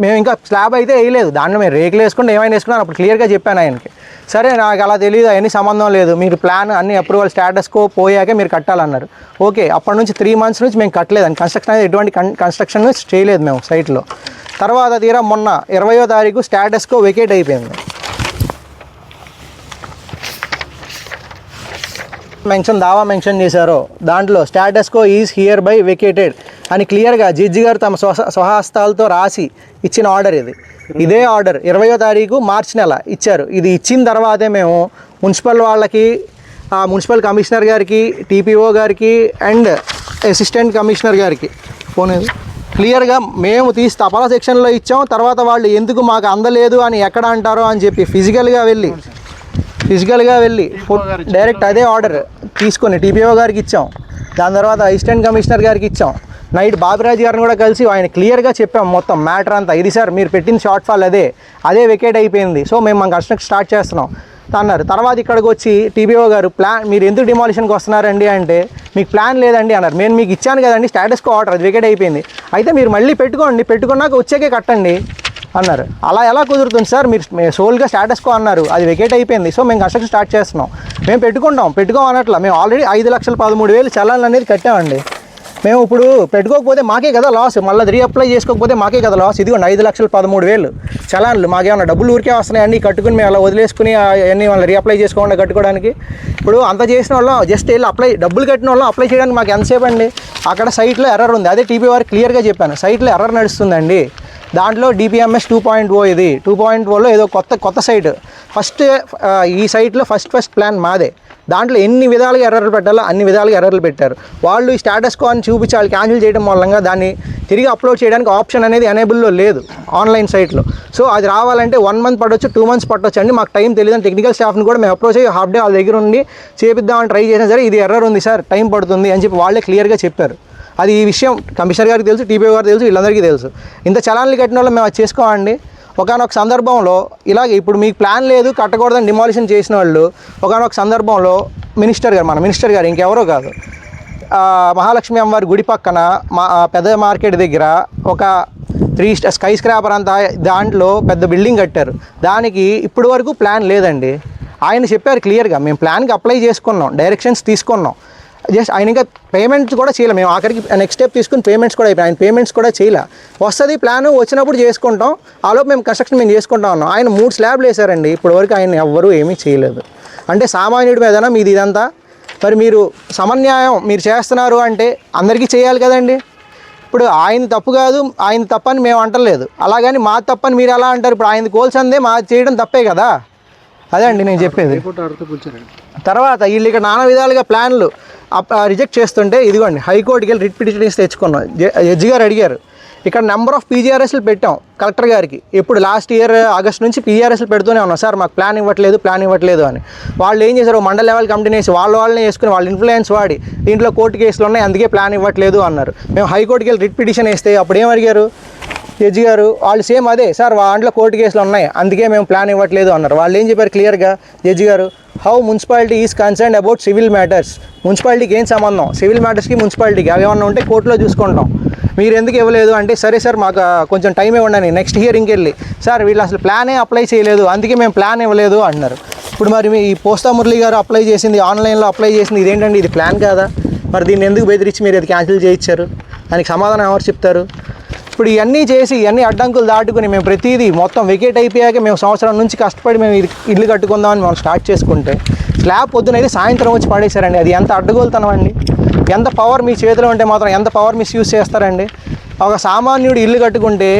మేము ఇంకా స్లాబ్ అయితే వేయలేదు, దాంట్లో మేము రేకులు వేసుకుంటే ఏమైనా వేసుకున్నాను అప్పుడు క్లియర్గా చెప్పాను ఆయనకి. సరే నాకు అలా తెలియదు, అవన్నీ సంబంధం లేదు, మీరు ప్లాన్ అన్ని అప్రూవల్ స్టేటస్ కో పోయాకే మీరు కట్టాలన్నారు. ఓకే అప్పటి నుంచి 3 months నుంచి మేము కట్టలేదండి, కన్స్ట్రక్షన్ అనేది ఎటువంటి కన్స్ట్రక్షన్ చేయలేదు మేము సైట్లో. తర్వాత తీరా మొన్న 20వ తారీఖు స్టేటస్ కో వెకేట్ అయిపోయింది. దావా మెన్షన్ చేశారో దాంట్లో status quo is here by vacated అని క్లియర్గా జడ్జి గారు తమ స్వహస్తాలతో రాసి ఇచ్చిన ఆర్డర్ ఇది. ఇదే ఆర్డర్ 20వ తారీఖు మార్చి నెల ఇచ్చారు. ఇది ఇచ్చిన తర్వాతే మేము మున్సిపల్ వాళ్ళకి, మున్సిపల్ కమిషనర్ గారికి, టీపీఓ గారికి అండ్ అసిస్టెంట్ కమిషనర్ గారికి పోనేది క్లియర్గా మేము తీసి తపాలా సెక్షన్లో ఇచ్చాం. తర్వాత వాళ్ళు ఎందుకు మాకు అందలేదు అని ఎక్కడ అంటారో అని చెప్పి ఫిజికల్గా వెళ్ళి డైరెక్ట్ అదే ఆర్డర్ తీసుకొని టీపీఓ గారికి ఇచ్చాం. దాని తర్వాత అసిస్టెంట్ కమిషనర్ గారికి ఇచ్చాం. నైట్ బాబిరాజు గారిని కూడా కలిసి ఆయన క్లియర్గా చెప్పాం మొత్తం మ్యాటర్ అంతా, ఇది సార్ మీరు పెట్టిన షార్ట్ ఫాల్ అదే వెకేట్ అయిపోయింది, సో మేము మన కన్స్ట్రక్షన్ స్టార్ట్ చేస్తున్నాం అన్నారు. తర్వాత ఇక్కడికి వచ్చి టీపీఓ గారు ప్లాన్ మీరు ఎందుకు డిమాలిషన్కి వస్తున్నారండి అంటే మీకు ప్లాన్ లేదండి అన్నారు. నేను మీకు ఇచ్చాను కదండి స్టేటస్ కో ఆర్డర్, అది వెకేట్ అయిపోయింది, అయితే మీరు మళ్ళీ పెట్టుకున్నాక వచ్చాకే కట్టండి అన్నారు. అలా ఎలా కుదురుతుంది సార్, మీరు సోల్గా స్టేటస్ కో అన్నారు, అది వెకేట్ అయిపోయింది, సో మేము కన్స్ట్రక్షన్ స్టార్ట్ చేస్తున్నాం, మేము పెట్టుకోం అనట్లా, మేము ఆల్రెడీ 5,13,000 చలాన్ అనేది కట్టామండి. మేము ఇప్పుడు పెట్టుకోకపోతే మాకే కదా లాస్, మళ్ళీ రీఅప్లై చేసుకోకపోతే మాకే కదా లాస్. ఇదిగోండి 5,13,000 చలాన్లు. మాకేమన్నా డబ్బులు ఊరికే వస్తున్నాయండి కట్టుకుని మేము అలా వదిలేసుకుని అవన్నీ మళ్ళీ రీఅప్లై చేసుకోకుండా కట్టుకోవడానికి? ఇప్పుడు అంత చేసిన వాళ్ళం జస్ట్ వెళ్ళి డబ్బులు కట్టిన వాళ్ళం అప్లై చేయడానికి మాకు ఎంతసేపు అండి? అక్కడ సైట్లో ఎర్రర్ ఉంది, అదే టీపీ వారికి క్లియర్గా చెప్పాను, సైట్లో ఎర్రర్ నడుస్తుందండి. దాంట్లో DPMS 2.0 ఇది 2.0లో ఏదో కొత్త సైట్. ఈ సైట్లో ఫస్ట్ ప్లాన్ మాదే. దాంట్లో ఎన్ని విధాలుగా ఎర్రర్లు పెట్టాలో అన్ని విధాలుగా ఎర్రర్లు పెట్టారు వాళ్ళు. ఈ స్టేటస్ కో అని చూపించి వాళ్ళు క్యాన్సిల్ చేయడం మూలంగా దాన్ని తిరిగి అప్లోడ్ చేయడానికి ఆప్షన్ అనేది ఎనేబుల్లో లేదు ఆన్లైన్ సైట్లో. సో అది రావాలంటే 1 month పట్టొచ్చు, 2 months పట్టొచ్చు అండి. మాకు టైం తెలియదు. టెక్నికల్ స్టాఫ్ని కూడా మేము అప్రోచ్ అయ్యి హాఫ్ డే వాళ్ళ దగ్గర ఉండి చేపిద్దామని ట్రై చేసినా సరే ఇది ఎర్రర్ ఉంది సార్, టైం పడుతుంది అని చెప్పి వాళ్ళే క్లియర్గా చెప్పారు. అది ఈ విషయం కమిషనర్ గారికి తెలుసు, TPO గారికి తెలుసు, వీళ్ళందరికీ తెలుసు. ఇంత చలాన్లు కట్టిన వాళ్ళు మేము అది చేసుకోమండి. ఒకనొక సందర్భంలో ఇలాగే ఇప్పుడు మీకు ప్లాన్ లేదు కట్టకూడదని డిమాలిషన్ చేసిన వాళ్ళు ఒకనొక సందర్భంలో మన మినిస్టర్ గారు ఇంకెవరో కాదు, మహాలక్ష్మి అమ్మవారి గుడి పక్కన పెద్ద మార్కెట్ దగ్గర ఒక 3 స్కై స్క్రాపర్ అంతా దాంట్లో పెద్ద బిల్డింగ్ కట్టారు. దానికి ఇప్పటి వరకు ప్లాన్ లేదండి. ఆయన చెప్పారు క్లియర్గా, మేము ప్లాన్కి అప్లై చేసుకున్నాం, డైరెక్షన్స్ తీసుకున్నాం, జస్ట్ ఆయన ఇంకా పేమెంట్స్ కూడా చేయలేం. మేము ఆఖరికి నెక్స్ట్ స్టెప్ తీసుకుని పేమెంట్స్ కూడా అయిపోయి ఆయన పేమెంట్స్ కూడా చేయలే. వస్తుంది ప్లాను, వచ్చినప్పుడు చేసుకుంటాం, ఆలోపు మేము కన్స్ట్రక్షన్ మేము చేసుకుంటాం అన్నాం. ఆయన 3 స్లాబ్లు వేశారండి, ఇప్పటివరకు ఆయన ఎవ్వరూ ఏమీ చేయలేదు. అంటే సామాన్యుడి మీదనా మీది ఇదంతా? మరి మీరు సమన్యాయం మీరు చేస్తున్నారు అంటే అందరికీ చేయాలి కదండి. ఇప్పుడు ఆయన తప్పు కాదు, ఆయన తప్పని మేము అంటలేదు, అలాగని మా తప్పని మీరు ఎలా అంటారు? ఇప్పుడు ఆయన కోల్సందే మా చేయడం తప్పే కదా. అదే అండి నేను చెప్పేది. తర్వాత వీళ్ళు ఇక్కడ నానా విధాలుగా ప్లాన్లు రిజెక్ట్ చేస్తుంటే ఇదిగోండి హైకోర్టుకి వెళ్ళి రిట్ పిటిషన్స్ తెచ్చుకున్నాం. జడ్జి గారు అడిగారు, ఇక్కడ నెంబర్ ఆఫ్ PGRSలు పెట్టాం కలెక్టర్ గారికి. ఇప్పుడు లాస్ట్ ఇయర్ ఆగస్ట్ నుంచి PGRSలు పెడుతూనే ఉన్నాం, సార్ మాకు ప్లాన్ ఇవ్వట్లేదు అని. వాళ్ళు ఏం చేశారు, మండల లెవెల్ కమిటీని వేసి వాళ్ళనే వేసుకుని వాళ్ళ ఇన్ఫ్లుయెన్స్ వాడి దీంట్లో కోర్టు కేసులు ఉన్నాయి అందుకే ప్లాన్ ఇవ్వట్లేదు అన్నారు. మేము హైకోర్టుకి వెళ్ళి రిట్ పిటిషన్ వేస్తే అప్పుడు ఏం అడిగారు జడ్జి గారు, వాళ్ళు సేమ్ అదే, సార్ దాంట్లో కోర్టు కేసులు ఉన్నాయి అందుకే మేము ప్లాన్ ఇవ్వట్లేదు అన్నారు. వాళ్ళు ఏం చెప్పారు క్లియర్గా జడ్జి గారు, how municipality is concerned about civil matters. మున్సిపాలిటీకి ఏం సంబంధం, సివిల్ మ్యాటర్స్కి మున్సిపాలిటీకి అవి ఏమన్నా ఉంటే కోర్టులో చూసుకుంటాం, మీరు ఎందుకు ఇవ్వలేదు అంటే, సరే సార్ మాకు కొంచెం టైం ఇవ్వండి నెక్స్ట్ హియరింగ్కి వెళ్ళి, సార్ వీళ్ళు అసలు ప్లానే అప్లై చేయలేదు అందుకే మేము ప్లాన్ ఇవ్వలేదు అన్నారు. ఇప్పుడు మరి మీ పోస్తా మురళి గారు అప్లై చేసింది, ఆన్లైన్లో అప్లై చేసింది, ఇదేంటండి ఇది ప్లాన్ కాదా? మరి దీన్ని ఎందుకు బెదిరించి మీరు అది క్యాన్సిల్ చేయించారు? దానికి సమాధానం ఎవరు చెప్తారు? ఇప్పుడు ఇవన్నీ చేసి ఇవన్నీ అడ్డంకులు దాటుకుని మేము ప్రతిదీ మొత్తం వెకేట్ అయిపోయాక మేము సంవత్సరం నుంచి కష్టపడి మేము ఇల్లు కట్టుకుందామని మనం స్టార్ట్ చేసుకుంటే స్లాబ్ పొద్దునైతే సాయంత్రం వచ్చి పడేశారండి. అది ఎంత అడ్డగోలుతనం అండి. ఎంత పవర్ మీ చేతిలో ఉంటే మాత్రం ఎంత పవర్ మిస్యూజ్ చేస్తారండి. ఒక సామాన్యుడు ఇల్లు కట్టుకుంటే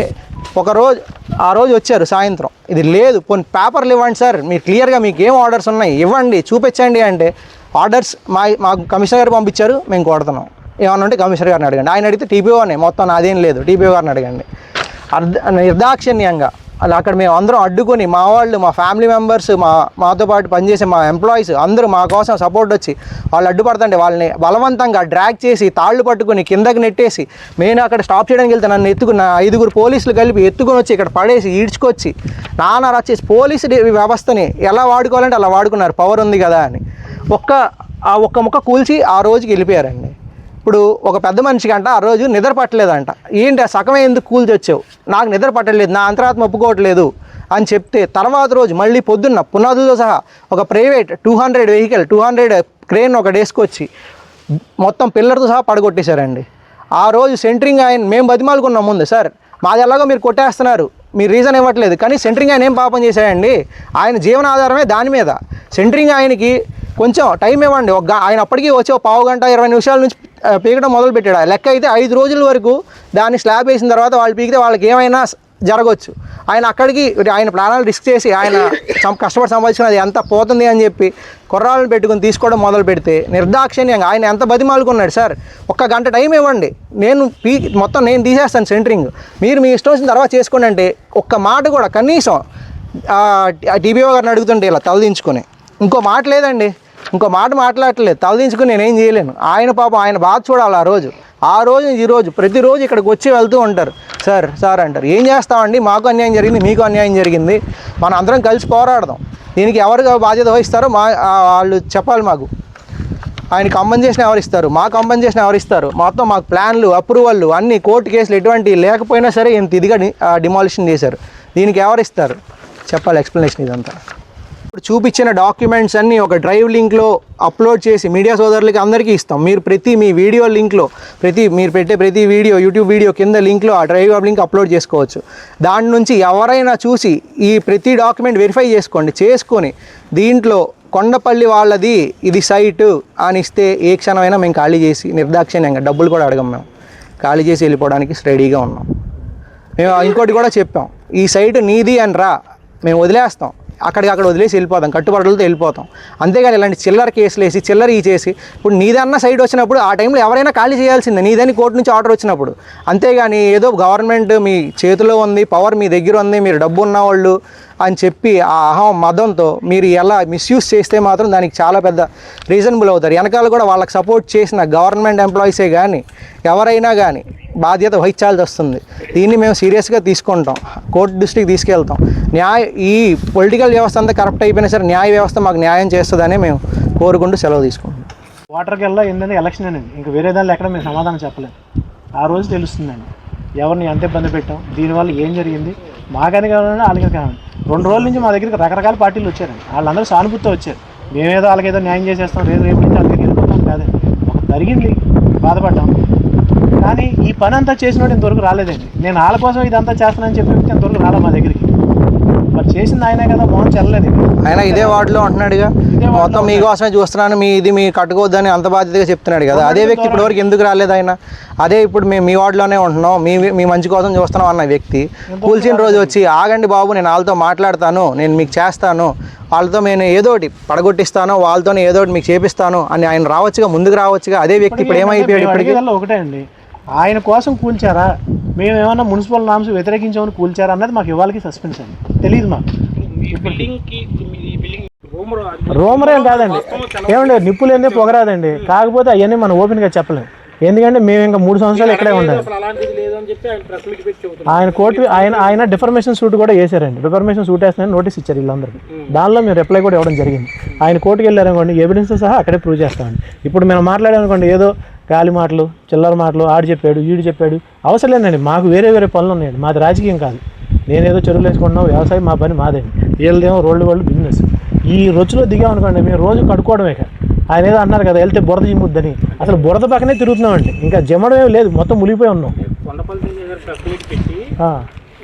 ఆ రోజు వచ్చారు సాయంత్రం, ఇది లేదు పోనీ పేపర్లు ఇవ్వండి సార్, మీరు క్లియర్గా మీకు ఏం ఆర్డర్స్ ఉన్నాయి ఇవ్వండి చూపించండి అంటే, ఆర్డర్స్ మాకు కమిషనర్ గారు పంపించారు మేము కొడుతున్నాం, ఏమన్నా ఉంటే కమిషనర్ గారిని అడగండి, ఆయన అడిగితే TPOనే మొత్తం నాదేం లేదు TPO గారిని అడగండి. నిర్దాక్షిణ్యంగా అలా అక్కడ మేము అందరం అడ్డుకొని మా వాళ్ళు మా ఫ్యామిలీ మెంబర్స్ మాతో పాటు పనిచేసే మా ఎంప్లాయీస్ అందరూ మా కోసం సపోర్ట్ వచ్చి వాళ్ళు అడ్డుపడుతుంటే వాళ్ళని బలవంతంగా డ్రాగ్ చేసి తాళ్ళు పట్టుకుని కిందకి నెట్టేసి, నేను అక్కడ స్టాప్ చేయడానికి వెళ్తే నన్ను ఎత్తుకున్న 5 పోలీసులు కలిపి ఎత్తుకొని వచ్చి ఇక్కడ పడేసి ఈడ్చుకొచ్చి నానా రచ్చేసి పోలీసు వ్యవస్థని ఎలా వాడుకోవాలంటే అలా వాడుకున్నారు, పవర్ ఉంది కదా అని. ఒక్క ముక్క కూల్చి ఆ రోజుకి వెళ్ళిపోయారండి. ఇప్పుడు ఒక పెద్ద మనిషికి అంట ఆ రోజు నిద్ర పట్టలేదంట, ఏంటి ఆ సగమే ఎందుకు కూల్చి వచ్చావు, నాకు నిద్ర పట్టలేదు, నా అంతరాత్మ ఒప్పుకోవట్లేదు అని చెప్తే తర్వాత రోజు మళ్ళీ పొద్దున్న పునాదులతో సహా ఒక ప్రైవేట్ 200 క్రేన్ ఒకటి వేసుకొచ్చి మొత్తం పిల్లర్తో సహా పడగొట్టేశారండి. ఆ రోజు సెంటరింగ్ ఆయన మేము బతిమాలుకున్నాం ముందు, సార్ మాది ఎలాగో మీరు కొట్టేస్తున్నారు, మీరు రీజన్ ఇవ్వట్లేదు, కానీ సెంటరింగ్ ఆయన ఏం పాపం చేశాయండి, ఆయన జీవనాధారమే దాని మీద. సెంటరింగ్ ఆయనకి కొంచెం టైం ఇవ్వండి, ఆయన అప్పటికీ వచ్చి 1/2 గంట 20 నిమిషాల నుంచి పీకడం మొదలు పెట్టాడు. లెక్క అయితే 5 రోజుల వరకు దాన్ని స్లాబ్ వేసిన తర్వాత వాళ్ళు పీకితే వాళ్ళకి ఏమైనా జరగవచ్చు. ఆయన అక్కడికి ఆయన ప్రాణాలు రిస్క్ చేసి ఆయన కష్టపడి సంపాదించుకున్నది ఎంత పోతుంది అని చెప్పి కుర్రాళ్ళని పెట్టుకుని తీసుకోవడం మొదలు పెడితే నిర్దాక్షిణ్యంగా ఆయన ఎంత బతిమాలుకున్నాడు, సార్ 1 గంట టైం ఇవ్వండి నేను మొత్తం నేను తీసేస్తాను సెంటరింగ్, మీరు మీ ఇష్టం వచ్చిన తర్వాత చేసుకోండి అంటే ఒక్క మాట కూడా కనీసం TPO గారిని అడుగుతుంటే ఇలా తలదించుకొని ఇంకో మాట లేదండి, ఇంకో మాట మాట్లాడట్లేదు, తలదించుకుని నేనేం చేయలేను. ఆయన పాపం ఆయన బాధ చూడాలి. ఆ రోజు ఈరోజు ప్రతిరోజు ఇక్కడికి వచ్చి వెళ్తూ ఉంటారు, సార్ అంటారు, ఏం చేస్తామండి, మాకు అన్యాయం జరిగింది మీకు అన్యాయం జరిగింది, మనం అందరం కలిసి పోరాడదాం, దీనికి ఎవరు బాధ్యత వహిస్తారో వాళ్ళు చెప్పాలి మాకు. ఆయన కంపెన్సేషన్ ఎవరు ఇస్తారు, మా కంపెన్సేషన్ ఎవరు ఇస్తారు, మొత్తం మాకు ప్లాన్లు అప్రూవల్లు అన్ని కోర్టు కేసులు ఎటువంటివి లేకపోయినా సరే ఇంత ఇదిగా డిమాలిషన్ చేశారు, దీనికి ఎవరు ఇస్తారు చెప్పాలి ఎక్స్ప్లెనేషన్ ఇదంతా. చూపించిన డాక్యుమెంట్స్ అన్నీ ఒక డ్రైవ్ లింక్లో అప్లోడ్ చేసి మీడియా సోదరులకి అందరికీ ఇస్తాం. మీరు మీ వీడియో లింక్లో మీరు పెట్టే ప్రతి వీడియో యూట్యూబ్ వీడియో కింద లింక్లో ఆ డ్రైవ్ లింక్ అప్లోడ్ చేసుకోవచ్చు. దాని నుంచి ఎవరైనా చూసి ఈ ప్రతి డాక్యుమెంట్ వెరిఫై చేసుకొని దీంట్లో కొండపల్లి వాళ్ళది ఇది సైటు అని ఇస్తే ఏ క్షణమైనా మేము ఖాళీ చేసి నిర్దాక్షిణ్యంగా డబ్బులు కూడా అడగం, మేము ఖాళీ చేసి వెళ్ళిపోవడానికి రెడీగా ఉన్నాం. మేము ఇంకోటి కూడా చెప్పాం, ఈ సైటు నీది అని రా, మేము వదిలేస్తాం, అక్కడ వదిలేసి వెళ్ళిపోతాం, కట్టుబడులతో వెళ్ళిపోతాం. అంతేగాని ఇలాంటి చిల్లర కేసులు వేసి చిల్లర చేసి ఇప్పుడు నీదన్న సైడ్ వచ్చినప్పుడు ఆ టైంలో ఎవరైనా ఖాళీ చేయాల్సిందే, నీదని కోర్టు నుంచి ఆర్డర్ వచ్చినప్పుడు. అంతేగాని ఏదో గవర్నమెంట్ మీ చేతిలో ఉంది, పవర్ మీ దగ్గర ఉంది, మీరు డబ్బు ఉన్నవాళ్ళు అని చెప్పి ఆ మదంతో మీరు ఎలా మిస్యూజ్ చేస్తే మాత్రం దానికి చాలా పెద్ద రీజనబుల్ అవుతారు. వెనకాల కూడా వాళ్ళకి సపోర్ట్ చేసిన గవర్నమెంట్ ఎంప్లాయీసే కానీ ఎవరైనా కానీ బాధ్యత వహించాల్సి వస్తుంది. దీన్ని మేము సీరియస్గా తీసుకుంటాం, కోర్టు దృష్టికి తీసుకెళ్తాం. ఈ పొలిటికల్ వ్యవస్థ అంతా కరప్ట్ అయిపోయినా సరే న్యాయ వ్యవస్థ మాకు న్యాయం చేస్తుందని మేము కోరుకుంటూ సెలవు తీసుకుంటాం. వాటర్కి వెళ్ళా ఏంటంటే ఎలక్షన్ అండి, ఇంకా వేరే దానిలో ఎక్కడ మేము సమాధానం చెప్పలేము. ఆ రోజు తెలుస్తుందండి ఎవరిని ఎంత ఇబ్బంది పెట్టాం, దీనివల్ల ఏం జరిగింది, మాకని కావాలంటే వాళ్ళకి కావాలి. 2 రోజుల నుంచి మా దగ్గరికి రకరకాల పార్టీలు వచ్చారండి, వాళ్ళందరూ సానుభూతితో వచ్చారు. మేమేదో వాళ్ళకేదో న్యాయం చేసేస్తాం, రేపు నుంచి వాళ్ళ దగ్గరికి వెళ్ళిపోతాం కాదండి. ఒక జరిగింది, బాధపడ్డాం, కానీ ఈ పని అంతా చేసినోడు ఇంతవరకు రాలేదండి. నేను వాళ్ళ కోసం ఇదంతా చేస్తానని చెప్పి ఇంతవరకు రాలే మా దగ్గరికి. మరి చేసింది ఆయనే కదా, మోహన్ చెల్లలేదు. ఆయన ఇదే వార్డులో ఉంటున్నాడుగా, మొత్తం మీకోసమే చూస్తున్నాను, మీ కట్టుకోవద్దని అంత బాధ్యతగా చెప్తున్నాడు కదా. అదే వ్యక్తి ఇప్పటివరకు ఎందుకు రాలేదు ఆయన? అదే ఇప్పుడు మేము మీ వార్డులోనే ఉంటున్నాం, మీ మంచి కోసం చూస్తున్నాం అన్న వ్యక్తి కూల్చిన రోజు వచ్చి ఆగండి బాబు, నేను వాళ్ళతో మాట్లాడతాను, నేను మీకు చేస్తాను, వాళ్ళతో నేను ఏదోటి పడగొట్టిస్తాను, వాళ్ళతోనే ఏదోటి మీకు చేపిస్తాను అని ఆయన రావచ్చుగా, ముందుకు రావచ్చుగా. అదే వ్యక్తి ఇప్పుడు ఏమైపోయాడు? ఇప్పటికీ ఒకటే అండి, ఆయన కోసం కూల్చారా, మేము ఏమన్నా మున్సిపల్ నామ్స్ వ్యతిరేకించామని కూల్చారా అన్నది మాకు ఇవాళకి సస్పెన్స్ అండి, తెలియదు మాకు. రూమర్ ఏం కాదండి, ఏమండి నిప్పులేందే పొగరాదండి. కాకపోతే అవన్నీ మనం ఓపెన్గా చెప్పలేము, ఎందుకంటే మేము ఇంకా 3 సంవత్సరాలు ఇక్కడే ఉండాలి. ఆయన కోర్టు ఆయన డిఫర్మేషన్ సూట్ కూడా వేసారండి, డిఫర్మేషన్ సూట్ వేస్తానని నోటీస్ ఇచ్చారు వీళ్ళందరికీ. దానిలో మేము రిప్లై కూడా ఇవ్వడం జరిగింది. ఆయన కోర్టుకు వెళ్ళారనుకోండి, ఎవిడెన్స్ సహా అక్కడే ప్రూవ్ చేస్తామండి. ఇప్పుడు మేము మాట్లాడామనుకోండి, ఏదో గాలి మాటలు, చిల్లర మాటలు, ఆడు చెప్పాడు, వీడు చెప్పాడు, అవసరం లేదండి. మాకు వేరే పనులు ఉన్నాయండి, మాది రాజకీయం కాదు. నేనేదో చెరువులు వేసుకుంటున్నాం, వ్యవసాయం మా పని మాదండి. వీళ్ళదేమో రోడ్డు బిజినెస్. ఈ రొచ్చులో దిగామనుకోండి, మేము రోజు కడుక్కోవడమే. ఆయన ఏదో అన్నారు కదా, వెళ్తే బురద చిమ్ముద్దని, అసలు బురద పక్కనే తిరుగుతున్నామండి, ఇంకా జమ్మడమే లేదు, మొత్తం మునిగిపోయి ఉన్నాం. కొండపల్లి ప్రెస్ మీట్ పెట్టి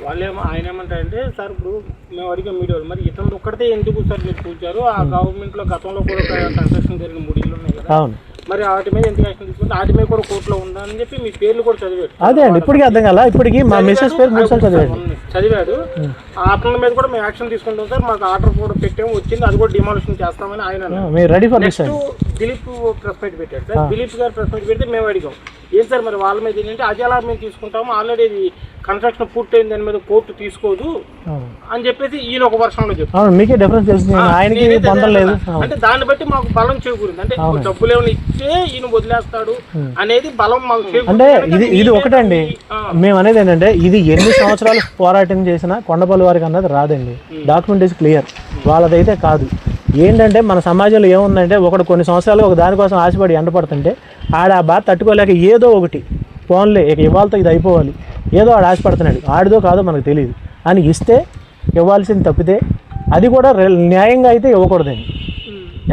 వాళ్ళేమో ఆయన ఏమంటారంటే, సార్ ఇప్పుడు మేము అడిగాం మీడియాలో, మరి ఇతను ఒక్కడితే ఎందుకు సార్ మీరు కూర్చారు, ఆ గవర్నమెంట్లో గతంలో కూడా కన్స్ట్రక్షన్ జరిగిన 3 ఇళ్ళు ఉన్నాయి కదా, మరి వాటి మీద ఎందుకు యాక్షన్ తీసుకుంటే వాటి మీద కూడా కోర్టులో ఉందని చెప్పి మీ పేర్లు కూడా చదివాడు. అదే అండి, ఇప్పటికీ అర్థం కదా, ఇప్పటికి మా మిస్సెస్ పేరు 3 సార్లు చదివాడు. అతని మీద కూడా మేము యాక్షన్ తీసుకుంటాం సార్, మాకు ఆర్డర్ కూడా పెట్టాము, వచ్చింది, అది కూడా డిమాలిషన్ చేస్తామని ఆయన. నెక్స్ట్ దిలీప్ ప్రెస్ మీట్ పెట్టాడు సార్. దిలీప్ గారు ప్రెస్ మీట్ పెడితే మేము అడిగాం, ఏం సార్ మరి వాళ్ళ మీద ఏంటంటే, అది ఎలా మేము తీసుకుంటాము, ఆల్రెడీ ఇది కన్స్ట్రక్షన్ పూర్తయింది, దాని మీద కోర్టు తీసుకోదు అని చెప్పేసి ఈయన ఒక వర్షంలో చెప్పారు. మీకే డిఫరెన్స్ తెలుస్తుంది, అంటే దాన్ని బట్టి మాకు బలం చేకూరింది. అంటే డబ్బులు ఏమైనా ఇచ్చే ఈయన వదిలేస్తాడు అనేది బలం మాకు చేకూరింది. అంటే ఇది ఒకటండి, మేము అనేది ఏంటంటే, ఇది ఎన్ని సంవత్సరాలు పోరాటం చేసినా కొండపల్లి వారికి అన్నది రాదండి. డాక్యుమెంటేషన్ క్లియర్, వాళ్ళదైతే కాదు. ఏంటంటే మన సమాజంలో ఏముందంటే, ఒకడు కొన్ని సంవత్సరాలు ఒక దానికోసం ఆశపడి ఎండపడుతుంటే ఆడ ఆ బాధ తట్టుకోలేక ఏదో ఒకటి ఫోన్లే ఇక ఇవాళతో ఇది అయిపోవాలి, ఏదో ఆడు ఆశపడుతున్నాడు, ఆడిదో కాదో మనకు తెలియదు అని ఇస్తే ఇవ్వాల్సింది తప్పితే, అది కూడా న్యాయంగా అయితే ఇవ్వకూడదండి.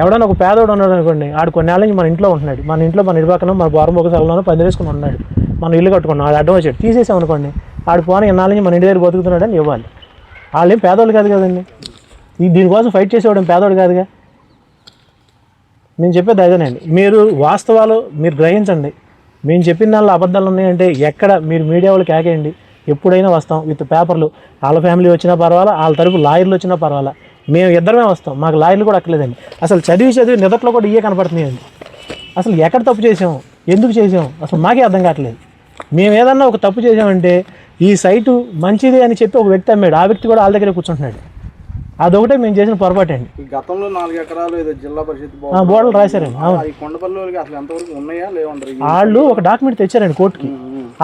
ఎవడన్నా ఒక పేదోడు ఉన్నాడు అనుకోండి, ఆడు కొన్నేళ్ళ నుంచి మన ఇంట్లో ఉంటున్నాడు, మన ఇంట్లో మన ఇరుపక్కన మన బారం ఒక సెలవులోనో 10 వేసుకుని ఉన్నాడు, మనం ఇల్లు కట్టుకున్నాం, ఆడు అడ్డం వచ్చాడు, తీసేసామనుకోండి, ఆడు పోనీ ఇన్నాళ్ళ నుంచి మన ఇంటి దగ్గర బతుకుతున్నాడు అని ఇవ్వాలి. వాళ్ళు ఏం పేదోళ్ళు కాదు కదండి, దీనికోసం ఫైట్ చేసేవాడు పేదోడు కాదుగా. మేము చెప్పేది అదేనండి, మీరు వాస్తవాలు మీరు గ్రహించండి. మేము చెప్పిన దానిలో అబద్ధాలు ఉన్నాయంటే ఎక్కడ మీరు మీడియా వాళ్ళు కేకేయండి, ఎప్పుడైనా వస్తాం విత్ పేపర్లు. వాళ్ళ ఫ్యామిలీ వచ్చినా పర్వాలా, వాళ్ళ తరపు లాయర్లు వచ్చినా పర్వాలా, మేము ఇద్దరమే వస్తాం, మాకు లాయర్లు కూడా అక్కర్లేదండి. అసలు చదివి నిదట్లో కూడా ఇవే కనపడుతున్నాయండి. అసలు ఎక్కడ తప్పు చేసాము, ఎందుకు చేసాము, అసలు మాకే అర్థం కావట్లేదు. మేము ఏదన్నా ఒక తప్పు చేసామంటే, ఈ సైటు మంచిది అని చెప్పి ఒక వ్యక్తి అమ్మాడు, ఆ వ్యక్తి కూడా వాళ్ళ దగ్గర కూర్చుంటున్నాడు. అదొకటే మేము చేసిన పొరపాటు అండి. గతంలో 4 ఎకరాలు ఏదో జిల్లా పరిషత్ బోర్డులు రాశారండి. వాళ్ళు ఒక డాక్యుమెంట్ తెచ్చారండి కోర్టుకి,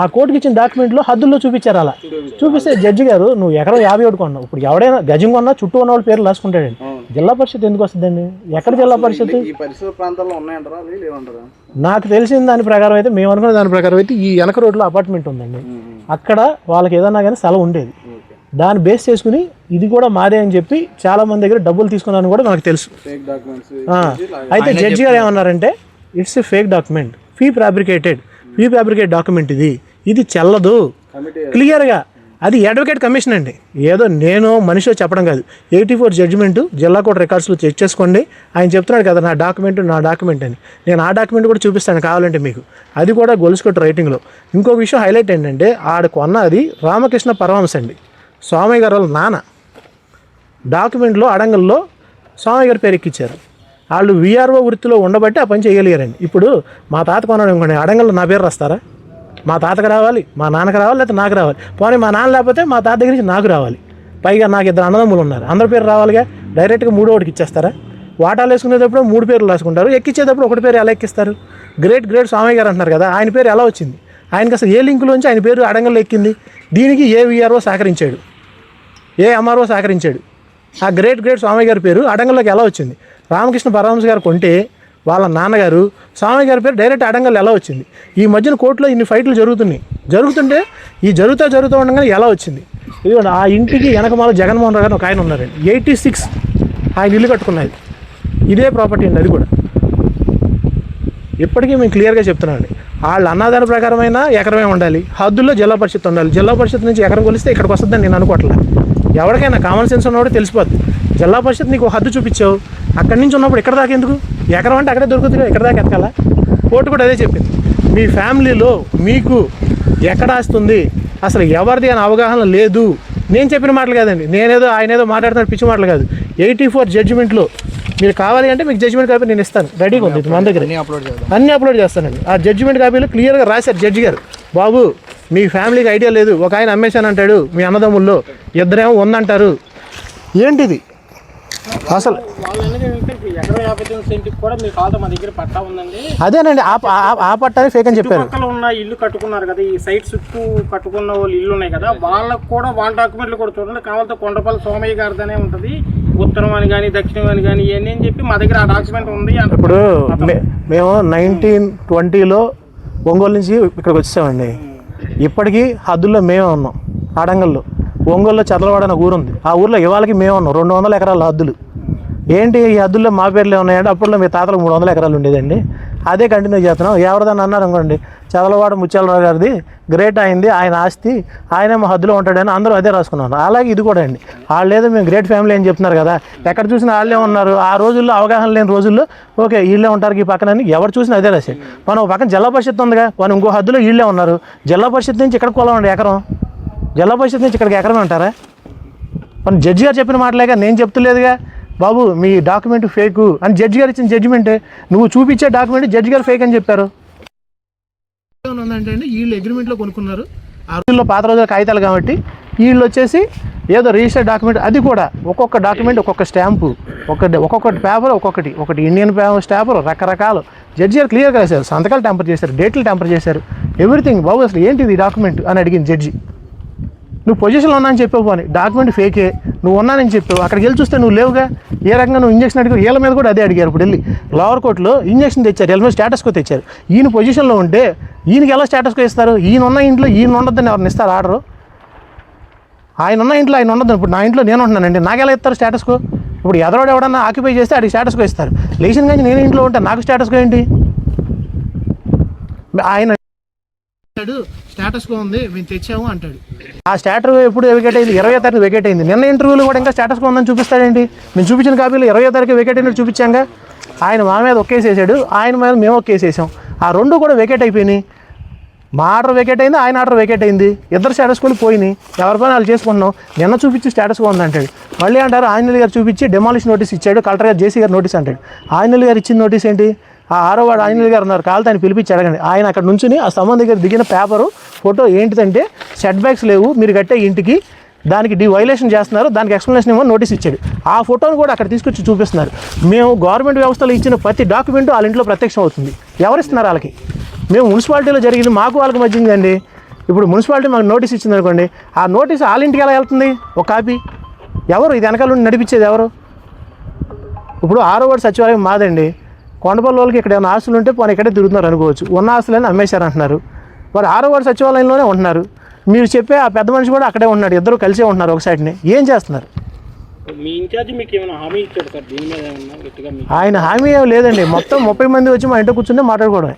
ఆ కోర్టుకి ఇచ్చిన డాక్యుమెంట్లో హద్దుల్లో చూపించారు. అలా చూపిస్తే జడ్జి గారు నువ్వు ఎకరం 51 కొన్నావు, ఇప్పుడు ఎవడైనా గజం కొన్నా చుట్టూ ఉన్న వాళ్ళ పేర్లు రాసుకుంటాడండి. జిల్లా పరిషత్ ఎందుకు వస్తుందండి? ఎక్కడ జిల్లా పరిషత్? నాకు తెలిసిన దాని ప్రకారం అయితే, మేము అనుకున్న దాని ప్రకారం అయితే, ఈ వెనక రోడ్లో అపార్ట్మెంట్ ఉందండి, అక్కడ వాళ్ళకి ఏదన్నా కానీ స్థలం ఉండేది. దాన్ని బేస్ చేసుకుని ఇది కూడా మాదే అని చెప్పి చాలామంది దగ్గర డబ్బులు తీసుకున్నారని కూడా మనకు తెలుసు. అయితే జడ్జి గారు ఏమన్నారంటే it's a fake document, fee fabricate document, ఇది చెల్లదు క్లియర్గా. అది అడ్వకేట్ కమిషన్ అండి, ఏదో నేను మనిషిలో చెప్పడం కాదు. 84 జడ్జిమెంటు జిల్లా కోర్టు రికార్డ్స్లో చెక్ చేసుకోండి. ఆయన చెప్తున్నాడు కదా నా డాక్యుమెంట్ అని. నేను ఆ డాక్యుమెంట్ కూడా చూపిస్తాను కావాలంటే మీకు, అది కూడా గొలుసుకొట్టు రైటింగ్లో. ఇంకో విషయం హైలైట్ ఏంటంటే ఆడ కొన్నది రామకృష్ణ పరమహంస అండి, స్వామి గారు వాళ్ళ నాన్న. డాక్యుమెంట్లో అడంగల్లో స్వామి గారి పేరు ఎక్కిచ్చారు. వాళ్ళు విఆర్ఓ వృత్తిలో ఉండబట్టి ఆ పని చేయగలిగారండి. ఇప్పుడు మా తాత కొన్నాడు అనుకోండి, అడంగల్లో నా పేరు రాస్తారా? మా తాతకు రావాలి, మా నాన్నకు రావాలి, లేకపోతే నాకు రావాలి. పోనీ మా నాన్న లేకపోతే మా తాత దగ్గర నుంచి నాకు రావాలి. పైగా నాకు 2 అన్నదమ్ములు ఉన్నారు, అందరి పేరు రావాలిగా. డైరెక్ట్గా 3వ ఇచ్చేస్తారా? వాటాలు వేసుకునేటప్పుడు 3 పేర్లు రాసుకుంటారు, ఎక్కించేటప్పుడు 1 పేరు ఎలా ఎక్కిస్తారు? గ్రేట్ స్వామి గారు అంటున్నారు కదా, ఆయన పేరు ఎలా వచ్చింది? ఆయనకి అసలు ఏ లింకులోంచి ఆయన పేరు అడంగల్లో ఎక్కింది? దీనికి ఏ విఆర్ఓ సహకరించాడు, ఏ ఎంఆర్ఓ సహకరించాడు? ఆ గ్రేట్ స్వామి గారి పేరు అడంగల్లోకి ఎలా వచ్చింది? రామకృష్ణ పరమహంస గారు కొంటే వాళ్ళ నాన్నగారు స్వామి గారి పేరు డైరెక్ట్ అడంగల్ ఎలా వచ్చింది? ఈ మధ్యన కోర్టులో ఇన్ని ఫైట్లు జరుగుతుంటే ఈ జరుగుతూ ఉండగానే ఎలా వచ్చింది? ఇదిగోండి ఆ ఇంటికి వెనకమాల జగన్మోహన్ రావు గారు ఒక ఆయన ఉన్నారండి, 86 ఆయన ఇల్లు కట్టుకున్నది ఇదే ప్రాపర్టీ అండి. అది కూడా ఇప్పటికీ మేము క్లియర్గా చెప్తున్నామండి. వాళ్ళు అన్నదాన ప్రకారమైన ఎకరమే ఉండాలి, హద్దుల్లో జిల్లా పరిషత్ ఉండాలి. జిల్లా పరిషత్ నుంచి ఎకరం కొలిస్తే ఇక్కడికి వస్తుందని నేను అనుకోవట్లేదు. ఎవరికైనా కామన్ సెన్స్ ఉన్నవాడు తెలిసిపోద్ది. జిల్లా పరిషత్ నీకు హద్దు చూపించావు, అక్కడి నుంచి ఉన్నప్పుడు ఇక్కడ దాకా ఎందుకు? ఎకరం అంటే అక్కడే దొరుకుతుంది, ఇక్కడ దాకా ఎతకాలా? కోర్టు కూడా అదే చెప్పింది. మీ ఫ్యామిలీలో మీకు ఎక్కడ వస్తుంది అసలు ఎవరిది అని అవగాహన లేదు. నేను చెప్పిన మాటలు కాదండి, ఆయన ఏదో మాట్లాడుతున్న పిచ్చి మాటలు కాదు. 84 జడ్జిమెంట్లో మీరు కావాలి అంటే మీకు జడ్జిమెంట్ కాపీ నేను ఇస్తాను, రెడీగా ఉంది మన దగ్గర, అన్నీ అప్లోడ్ చేస్తానండి. ఆ జడ్జిమెంట్ కాపీలో క్లియర్గా రాశారు జడ్జి గారు, బాబు మీ ఫ్యామిలీకి ఐడియా లేదు, ఒక ఆయన అమ్మేశాను అంటాడు, మీ అన్నదమ్ముల్లో 2 ఉందంటారు. ఏంటిది అసలు? అదేనండి, ఆ పట్టానే ఫేక్ అని చెప్పారు. ఉన్న ఇల్లు కట్టుకున్నారు కదా, ఈ సైట్ చుట్టూ కట్టుకున్న వాళ్ళు ఇల్లు ఉన్నాయి కదా, వాళ్ళకు కూడా వాళ్ళ డాక్యుమెంట్లు కూడా చూడండి. కావాలంటే కొండపల్లి సోమయ్య గారిదనే ఉంటుంది, ఉత్తరం అని కానీ దక్షిణం అని కానీ ఇవన్నీ అని చెప్పి మా దగ్గర ఆ డాక్యుమెంట్ ఉంది. ఇప్పుడు మేము 1920లో ఒంగోలు నుంచి ఇక్కడికి వచ్చామండి. ఇప్పటికీ హద్దుల్లో మేమే ఉన్నాం. అడంగల్లో ఒంగోలులో చదలవాడ అనే ఊరు ఉంది, ఆ ఊర్లో ఇవాళకి మేము ఉన్నాం. 200 ఎకరాల హద్దులు. ఏంటి ఈ హద్దుల్లో మా పేర్లే ఉన్నాయంటే అప్పట్లో మీ తాతలకు 300 ఎకరాలు ఉండేదండి. అదే కంటిన్యూ చేస్తున్నాం. ఎవరిదని అన్నారు అనుకోండి, చదలవాడ ముత్యాలరావు గారిది గ్రేట్ అయింది, ఆయన ఆస్తి, ఆయన మా హద్దులో ఉంటాడని అందరూ అదే రాసుకున్నాను. అలాగే ఇది కూడా అండి, వాళ్ళు ఏదో మేము గ్రేట్ ఫ్యామిలీ అని చెప్తున్నారు కదా, ఎక్కడ చూసినా వాళ్ళే ఉన్నారు. ఆ రోజుల్లో అవగాహన లేని రోజుల్లో ఓకే వీళ్ళే ఉంటారు ఈ పక్కన, ఎవరు చూసినా అదే రాశారు. మనం ఒక పక్కన జిల్లా పరిషత్ ఉందిగా, మనం ఇంకో హద్దులో వీళ్ళే ఉన్నారు. జిల్లా పరిషత్ నుంచి ఇక్కడ కొలవండి ఎకరం, జిల్లా పరిషత్ నుంచి ఇక్కడికి ఎకరమే ఉంటారా? మన జడ్జి గారు చెప్పిన మాటలేగా, నేను చెప్తలేదుగా బాబు మీ డాక్యుమెంట్ ఫేకు అని. జడ్జి గారు ఇచ్చిన జడ్జిమెంటే, నువ్వు చూపించే డాక్యుమెంట్ జడ్జి గారు ఫేక్ అని చెప్పారు. ఏమన్నంటే అండి, వీళ్ళు అగ్రిమెంట్లో కొనుక్కున్నారు, ఆ రోజుల్లో పాత రోజుల కాగితాలు కాబట్టి వీళ్ళు వచ్చేసి ఏదో రిజిస్టర్డ్ డాక్యుమెంట్, అది కూడా ఒక్కొక్క డాక్యుమెంట్ ఒక్కొక్క స్టాంపు, ఒక్కొక్కటి పేపర్, ఒకటి ఇండియన్ స్టాంపులు, రకరకాలు. జడ్జి గారు క్లియర్గా రాశారు, సంతకాలు టెంపర్ చేశారు, డేట్లు టెంపర్ చేశారు, ఎవ్రీథింగ్. బాబు అసలు ఏంటిది డాక్యుమెంట్ అని అడిగింది జడ్జి. నువ్వు పొజిషన్లో ఉన్నా అని చెప్పావు, పోనీ డాక్యుమెంట్ ఫేకే, నువ్వు ఉన్నానని చెప్పావు, అక్కడికి వెళ్ళి చూస్తే నువ్వు లేవుగా. ఏ రకంగా నువ్వు ఇంజక్షన్ అడిగావు? వీళ్ళ మీద కూడా అదే అడిగారు. ఇప్పుడు వెళ్ళి లోవర్ కోర్టులో ఇంజక్షన్ తెచ్చారు, వీళ్ళ మీద స్టేటస్కో తెచ్చారు. ఈయన పొజిషన్లో ఉంటే ఈయనకి ఎలా స్టేటస్కో ఇస్తారు? ఈయన ఉన్న ఇంట్లో ఈయన ఉండొద్దని ఎవరిని ఇస్తారు ఆర్డరు? ఆయన ఉన్న ఇంట్లో ఆయన ఉండొద్దని. ఇప్పుడు నా ఇంట్లో నేను ఉంటున్నానండి, నాకు ఎలా ఇస్తారు స్టేటస్కో? ఇప్పుడు ఎదరోడు ఎవడన్నా ఆక్యుపై చేస్తే అడిగి స్టేటస్కో ఇస్తారు. లేచిన కానీ నేను ఇంట్లో ఉంటే నాకు స్టేటస్కో ఏంటి? ఆయన స్టేటస్కో ఉంది మేము తెచ్చాము అంటాడు. ఆ స్టేటర్ ఎప్పుడు వెకేట్ అయింది? 20వ తారీఖు వెకేట్ అయింది. నిన్న ఇంటర్వ్యూలో కూడా ఇంకా స్టేటస్కో ఉందని చూపిస్తాడేంటి? మేము చూపించిన కాపీలో 20వ తారీఖు వెకేట్ అయినట్టు చూపించాంగా. ఆయన మా మీద ఒక కేసు వేసాడు, ఆయన మీద మేము ఒక కేసు వేసాం. ఆ 2 కూడా వెకేట్ అయిపోయినాయి. మా ఆర్డర్ వెకేట్ అయింది, ఆయన ఆర్డర్ వెకేట్ అయింది. ఇద్దరు స్టేటస్కోలు పోయినాయి. ఎవరి పని వాళ్ళు చేసుకుంటున్నాం. నిన్న చూపించి స్టేటస్కో ఉంది అంటాడు. మళ్ళీ అంటారు ఆంజనేయులు గారు చూపించి డెమాలిష్ నోటీస్ ఇచ్చాడు, కలెక్టర్ గారు జేసీ గారు నోటీస్ అంటాడు. ఆంజనేయులు గారు ఇచ్చిన నోటీస్ ఏంటి? ఆ 6వ వార్డు ఆంజనేయులు గారు ఉన్నారు, కావాలి ఆయన పిలిపించి అడగండి. ఆయన అక్కడ నుంచుని ఆ స్తంభం దగ్గర దిగిన పేపరు ఫోటో ఏంటిదంటే సెట్ బ్యాక్స్ లేవు మీరు కట్టే ఇంటికి, దానికి వైలేషన్ చేస్తున్నారు, దానికి ఎక్స్ప్లెనేషన్ ఏమో నోటీస్ ఇచ్చాడు. ఆ ఫోటోను కూడా అక్కడ తీసుకొచ్చి చూపిస్తున్నారు. మేము గవర్నమెంట్ వ్యవస్థలో ఇచ్చిన ప్రతి డాక్యుమెంటు వాళ్ళ ఇంట్లో ప్రత్యక్షం అవుతుంది. ఎవరిస్తున్నారు వాళ్ళకి? మేము మున్సిపాలిటీలో జరిగింది మాకు వాళ్ళకి మధ్యండి. ఇప్పుడు మున్సిపాలిటీ మాకు నోటీస్ ఇచ్చింది అనుకోండి, ఆ నోటీస్ వాళ్ళ ఇంటికి ఎలా వెళ్తుంది? ఒక కాపీ ఎవరు ఇది వెనకాల నుండి నడిపించేది ఎవరు? ఇప్పుడు 6వ వార్డు సచివాలయం మాదండి. కొండపల్లి వాళ్ళకి ఇక్కడ ఏమైనా ఆస్తులు ఉంటే పోనీ ఇక్కడే తిరుగుతున్నారు అనుకోవచ్చు. ఉన్న ఆస్తులని అమ్మేశారు అంటున్నారు. వారు 6వ వార్డు సచివాలయంలోనే ఉంటున్నారు. మీరు చెప్పే ఆ పెద్ద మనిషి కూడా అక్కడే ఉన్నాడు, ఇద్దరు కలిసే ఉంటున్నారు ఒక సైడ్ని. ఏం చేస్తున్నారు? మీ ఇన్ఛార్జ్ మీకు ఏమైనా హామీ ఇచ్చాడు సార్ దీని మీద ఏమన్నా గట్టిగా? ఆయన హామీ ఏం లేదండి, మొత్తం 30 మంది వచ్చి మా ఇంట్లో కూర్చుంటే మాట్లాడుకోవడమే.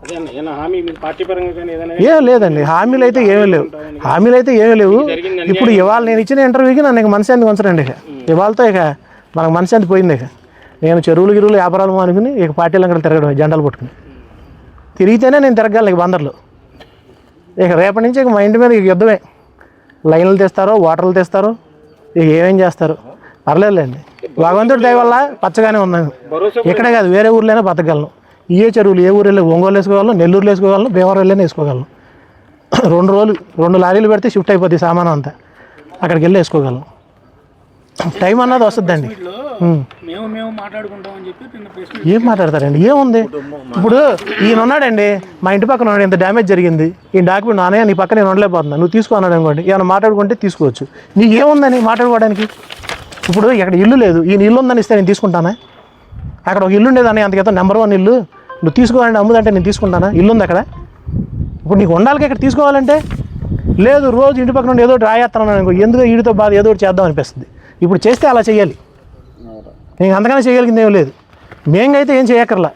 అదే అన్న, ఏమైనా హామీ మీ పార్టీ పరంగా కానీ ఏదైనా? ఏం లేదండి, హామీలు అయితే ఏమీ లేవు, హామీలు అయితే ఏమీ లేవు. ఇప్పుడు ఇవాళ నేను ఇచ్చిన ఇంటర్వ్యూకి నన్ను ఇక మనశాంతి ఉంచరండి. ఇక ఇవాళతో ఇక మనకు మనశాంతి పోయింది. ఇక నేను చెరువులు వ్యాపారాలు అనుకుని ఇక పార్టీలు అక్కడ తిరగడం, జెండాలు పట్టుకుని తిరిగితేనే నేను తిరగాలి ఇక బందర్లో. ఇక రేపటి నుంచి ఇక మా ఇంటి మీద ఇక యుద్ధమే. లైన్లు తెస్తారో, వాటర్లు తెస్తారో, ఇక ఏమేం చేస్తారు పర్లేదులేండి. భగవంతుడి దయ వల్ల పచ్చగానే ఉన్నాను. ఇక్కడే కాదు వేరే ఊర్లోనే బతకగలను. ఏ చెరువులు ఏ ఊరు వెళ్ళి ఒంగోలు వేసుకోగలను, నెల్లూరులో వేసుకోగలను, భీమవరం వెళ్ళి వేసుకోగలను. 2 రోజులు 2 లారీలు పెడితే షిఫ్ట్ అయిపోద్ది సామాను అంతా, అక్కడికి వెళ్ళి వేసుకోగలను. టైం అన్నది వస్తుందండి. ఏం మాట్లాడతారండి? ఏముంది ఇప్పుడు ఈయన ఉన్నాడండి మా ఇంటి పక్కన ఉన్నాడు, ఇంత డ్యామేజ్ జరిగింది, ఈ డాక్యుమెంట్ నానే నీ పక్కన నేను ఉండలేకపోతున్నా, నువ్వు తీసుకో అన్నాడు అనుకోండి, ఏమైనా మాట్లాడుకుంటే తీసుకోవచ్చు. నీకేముందని మాట్లాడుకోవడానికి? ఇప్పుడు ఇక్కడ ఇల్లు లేదు, ఈయన ఇల్లు ఉందని ఇస్తే నేను తీసుకుంటానా? అక్కడ ఒక ఇల్లు ఉండేదాన్ని అంతకైతే నెంబర్ 1 ఇల్లు, నువ్వు తీసుకోవాలంటే అమ్ముదంటే నేను తీసుకుంటానా? ఇల్లు ఉంది అక్కడ. ఇప్పుడు నీకు ఉండాలికి ఇక్కడ తీసుకోవాలంటే లేదు, రోజు ఇంటి పక్కన ఏదో ఒకటి రాయేస్తున్నాను అనుకో, ఎందుకు వీడితో బాధ ఏదో ఒకటి చేద్దాం అనిపిస్తుంది. ఇప్పుడు చేస్తే అలా చేయాలి, నేను అంతగానే చేయగలిగింది ఏం లేదు. మేమైతే ఏం చేయక్కర్లా,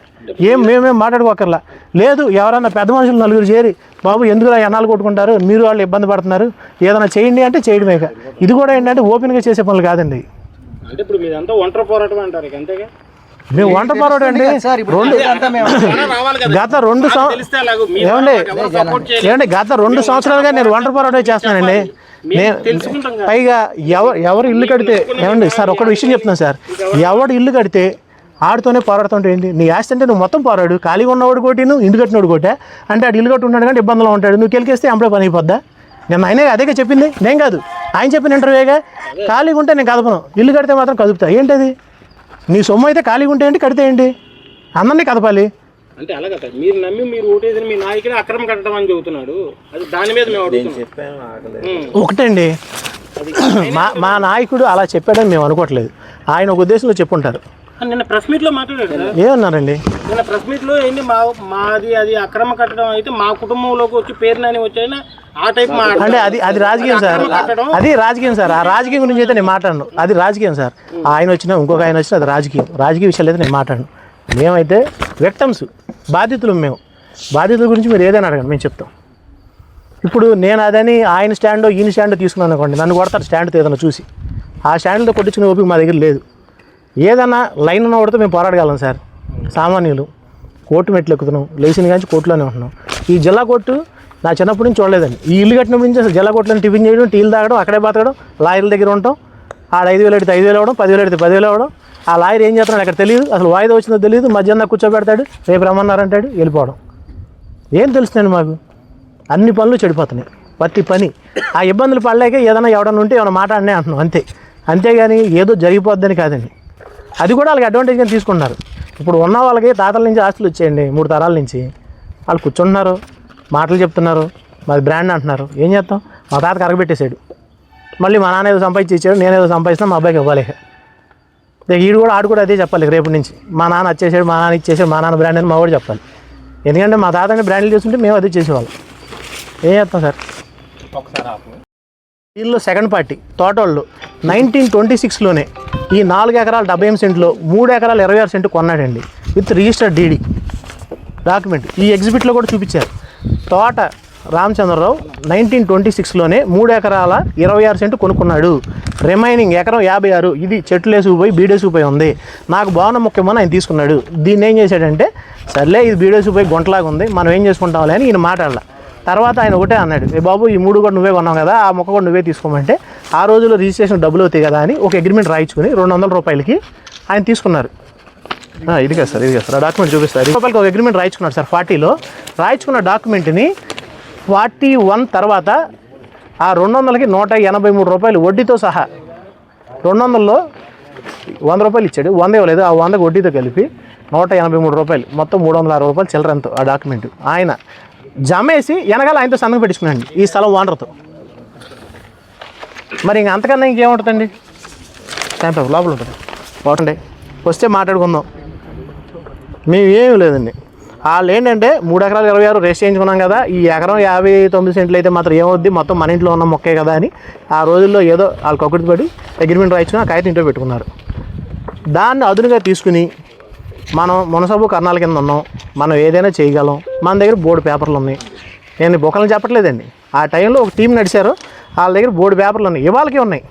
మేమేం మాట్లాడుకోకర్లా. లేదు ఎవరన్నా పెద్ద మనుషులు 4 చేరి బాబు ఎందుకు ఎన్నాళ్ళు కొట్టుకుంటారు, మీరు వాళ్ళు ఇబ్బంది పడుతున్నారు, ఏదైనా చేయండి అంటే చేయడమే. ఇది కూడా ఏంటంటే ఓపెన్గా చేసే పనులు కాదండి. అంటే ఇప్పుడు మీదంతా ఒంటరి పోరాటం అంటారు అంతేగా? మేము వంట పోరాటం అండి. గత 2 సంవత్సరాలుగా నేను వంట పోరాటం చేస్తున్నానండి. పైగా ఎవరు ఇల్లు కడితే ఏమండి సార్, ఒకటి విషయం చెప్తున్నాను సార్, ఎవడు ఇల్లు కడితే ఆడితోనే పోరాడుతుంటే ఏంటి? నీ ఆస్తి అంటే నువ్వు మొత్తం పోరాడు, ఖాళీగా ఉన్నవాడు కోటి, నువ్వు ఇంటి కట్టినోడు కోటే అంటే ఆడు ఇల్లు కట్టి ఉన్నాడు కానీ ఇబ్బందులు ఉంటాడు, నువ్వు కెలికేస్తే అప్పుడే పని అయిపోద్దా? నేను ఆయనే అదేగా చెప్పింది, నేను కాదు ఆయన చెప్పిన ఇంటర్వ్యూగా. ఖాళీగా ఉంటే నేను కదపను, ఇల్లు కడితే మాత్రం కదుపుతా. ఏంటది? నీ సొమ్ము అయితే ఖాళీగా ఉంటే ఏంటి, కడితే ఏంటి? అందరినీ కదపాలి. అంటే అలాగే మీరు నమ్మి మీరు ఓటేసిన మీ నాయకుడే అక్రమం కట్టడం అని చెబుతున్నాడు, అది దాని మీద మేము ఒకటండి, మా నాయకుడు అలా చెప్పాడని మేము అనుకోవట్లేదు, ఆయన ఒక ఉద్దేశంలో చెప్పుంటారు. నిన్న ప్రెస్ మీట్ లో మాట్లాడారు సార్. ఏమన్నారండి? నిన్న ప్రెస్ మీట్ లో ఏంటి మాది అది అక్రమ కట్టడం అయితే మా కుటుంబంలోకి వచ్చి పేరు నాని వచ్చాయని ఆ టైప్ అంటే అది రాజకీయం సార్, అది రాజకీయం సార్. ఆ రాజకీయం గురించి అయితే నేను మాట్లాడను, అది రాజకీయం సార్. ఆయన వచ్చినా ఇంకొక ఆయన వచ్చినా అది రాజకీయ విషయాలు అయితే నేను మాట్లాడను. మేమైతే విక్టమ్స్, బాధితులు. మేము బాధితుల గురించి మీరు ఏదైనా అడగండి, మేము చెప్తాం. ఇప్పుడు నేను అదని ఆయన స్టాండో ఈయన స్టాండో తీసుకున్నాను అనుకోండి, నన్ను కొడతారు స్టాండ్తో ఏదైనా చూసి. ఆ స్టాండ్తో కొట్టించుకునే ఓపిక మా దగ్గర లేదు. ఏదన్నా లైన్ ఉన్న వాడితో మేము పోరాడగలం సార్. సామాన్యులు కోర్టు మెట్లు ఎక్కుతున్నాం, లేచిన కానీ కోర్టులోనే ఉంటున్నాం. ఈ జిల్లా కోర్టు నా చిన్నప్పటి నుంచి చూడలేదండి. ఈ ఇల్లు కట్టినప్పటి నుంచి అసలు జిల్లా కోర్టులో టిఫిన్ చేయడం, టీలు తాగడం, అక్కడే బతకడం, లాయర్ల దగ్గర ఉంటాం. ఆడ 5,000 అడిగితే 5,000 ఇవ్వడం, 10,000 అడిగితే 10,000 ఇవ్వడం. ఆ లాయర్ ఏం చేస్తున్నాడు అక్కడ తెలియదు, అసలు వాయిదా వచ్చిందో తెలియదు, మధ్యాహ్నం కూర్చోబెడతాడు, రేపు రమ్మన్నారంటాడు, వెళ్ళిపోవడం. ఏం తెలుస్తుందండి మాకు? అన్ని పనులు చెడిపోతున్నాయి, ప్రతి పని. ఆ ఇబ్బందులు పడలేక ఏదైనా ఎవడన్నా ఉంటే ఏమైనా మాట్లాడినే అంటున్నాం అంతే, అంతేగాని ఏదో జరిగిపోద్దని కాదండి. అది కూడా వాళ్ళకి అడ్వాంటేజ్గా తీసుకుంటున్నారు. ఇప్పుడు ఉన్న వాళ్ళకి తాతల నుంచి ఆస్తులు వచ్చేయండి, 3 తరాల నుంచి వాళ్ళు కూర్చుంటున్నారు, మాటలు చెప్తున్నారు, మాది బ్రాండ్ అంటున్నారు. ఏం చేస్తాం? మా తాత కరగబెట్టేశాడు, మళ్ళీ మా నాన్న ఏదో సంపాదించి ఇచ్చాడు, నేనేదో సంపాదిస్తున్నా, మా అబ్బాయికి ఇవ్వాలి. ఆడు కూడా అదే చెప్పాలి రేపటి నుంచి. మా నాన్న వచ్చేసాడు, మా నాన్న ఇచ్చేసాడు, మా నాన్న బ్రాండ్ అని మా వాడు చెప్పాలి. ఎందుకంటే మా తాతని బ్రాండ్లు చేస్తుంటే మేము అదే చేసేవాళ్ళం. ఏం చేస్తాం సార్? వీళ్ళు సెకండ్ పార్టీ తోటోళ్ళు 1926లోనే ఈ 4 ఎకరాలు 78 సెంట్లో 3 ఎకరాలు 26 సెంటు కొన్నాడండి, విత్ రిజిస్టర్డ్ డీడీ డాక్యుమెంట్. ఈ ఎగ్జిబిట్లో కూడా చూపించారు. తోట రామచంద్రరావు 1926లోనే 3 ఎకరాల 26 సెంటు కొనుక్కున్నాడు. రిమైనింగ్ ఎకరం 56 ఇది చెట్లు వేసుకుపోయి బీడేసుకుపోయి ఉంది. నాకు భవనం ముఖ్యమని ఆయన తీసుకున్నాడు. దీన్ని ఏం చేశాడంటే, సర్లే ఇది బీడేసుకుపోయి గుంటలాగా ఉంది, మనం ఏం చేసుకుంటాంలే అని ఈయన మాట్లాడాల. తర్వాత ఆయన ఒకటే అన్నాడు, ఏ బాబు ఈ 3 కూడా నువ్వే కొన్నావు కదా, ఆ మొక్క కూడా నువ్వే తీసుకోమంటే ఆ రోజుల్లో రిజిస్ట్రేషన్ డబ్బులు అవుతాయి కదా అని ఒక అగ్రిమెంట్ రాయించుకుని 200 రూపాయలకి ఆయన తీసుకున్నారు. ఇది కదా సార్, ఆ డాక్యుమెంట్ చూపిస్తారు. 20 రూపాయలకి ఒక అగ్రిమెంట్ రాయించుకున్నాడు సార్. 40లో రాయించుకున్న డాక్యుమెంట్ని 41 తర్వాత ఆ 200కి 183 రూపాయలు వడ్డీతో సహా, 200లో 100 రూపాయలు ఇచ్చాడు, 100 ఇవ్వలేదు, ఆ 100కి వడ్డీతో కలిపి 183 రూపాయలు, మొత్తం 360 రూపాయలు చిల్లరంతో ఆ డాక్యుమెంట్ ఆయన జమేసి వెనకాల ఆయనతో సంతకం పెట్టించుకున్నాండి ఈ స్థలం ఓనర్తో. మరి ఇంక అంతకన్నా ఇంకేముంటుందండి? టైం లోపల ఉంటుంది, పోతండి, వస్తే మాట్లాడుకుందాం. మేము ఏమీ లేదండి. వాళ్ళు ఏంటంటే 3 ఎకరాలు 26 రేస్ చేయించుకున్నాం కదా, ఈ ఎకరం 59 సెంట్లు అయితే మాత్రం ఏమవుద్ది, మొత్తం మన ఇంట్లో ఉన్న మొక్కే కదా అని ఆ రోజుల్లో ఏదో వాళ్ళు కక్కుర్తి పడి అగ్రిమెంట్ రాయించుకుని ఆ కాగితం ఇంట్లో పెట్టుకున్నారు. దాన్ని అదునుగా తీసుకుని మనం మునసబు కర్ణాల కింద ఉన్నాం, మనం ఏదైనా చేయగలం, మన దగ్గర బోర్డు పేపర్లు ఉన్నాయి. నేను బొక్కలను చెప్పట్లేదండి, ఆ టైంలో ఒక టీం నడిచారు, వాళ్ళ దగ్గర బోర్డు పేపర్లు ఉన్నాయి, ఇవాళకి ఉన్నాయి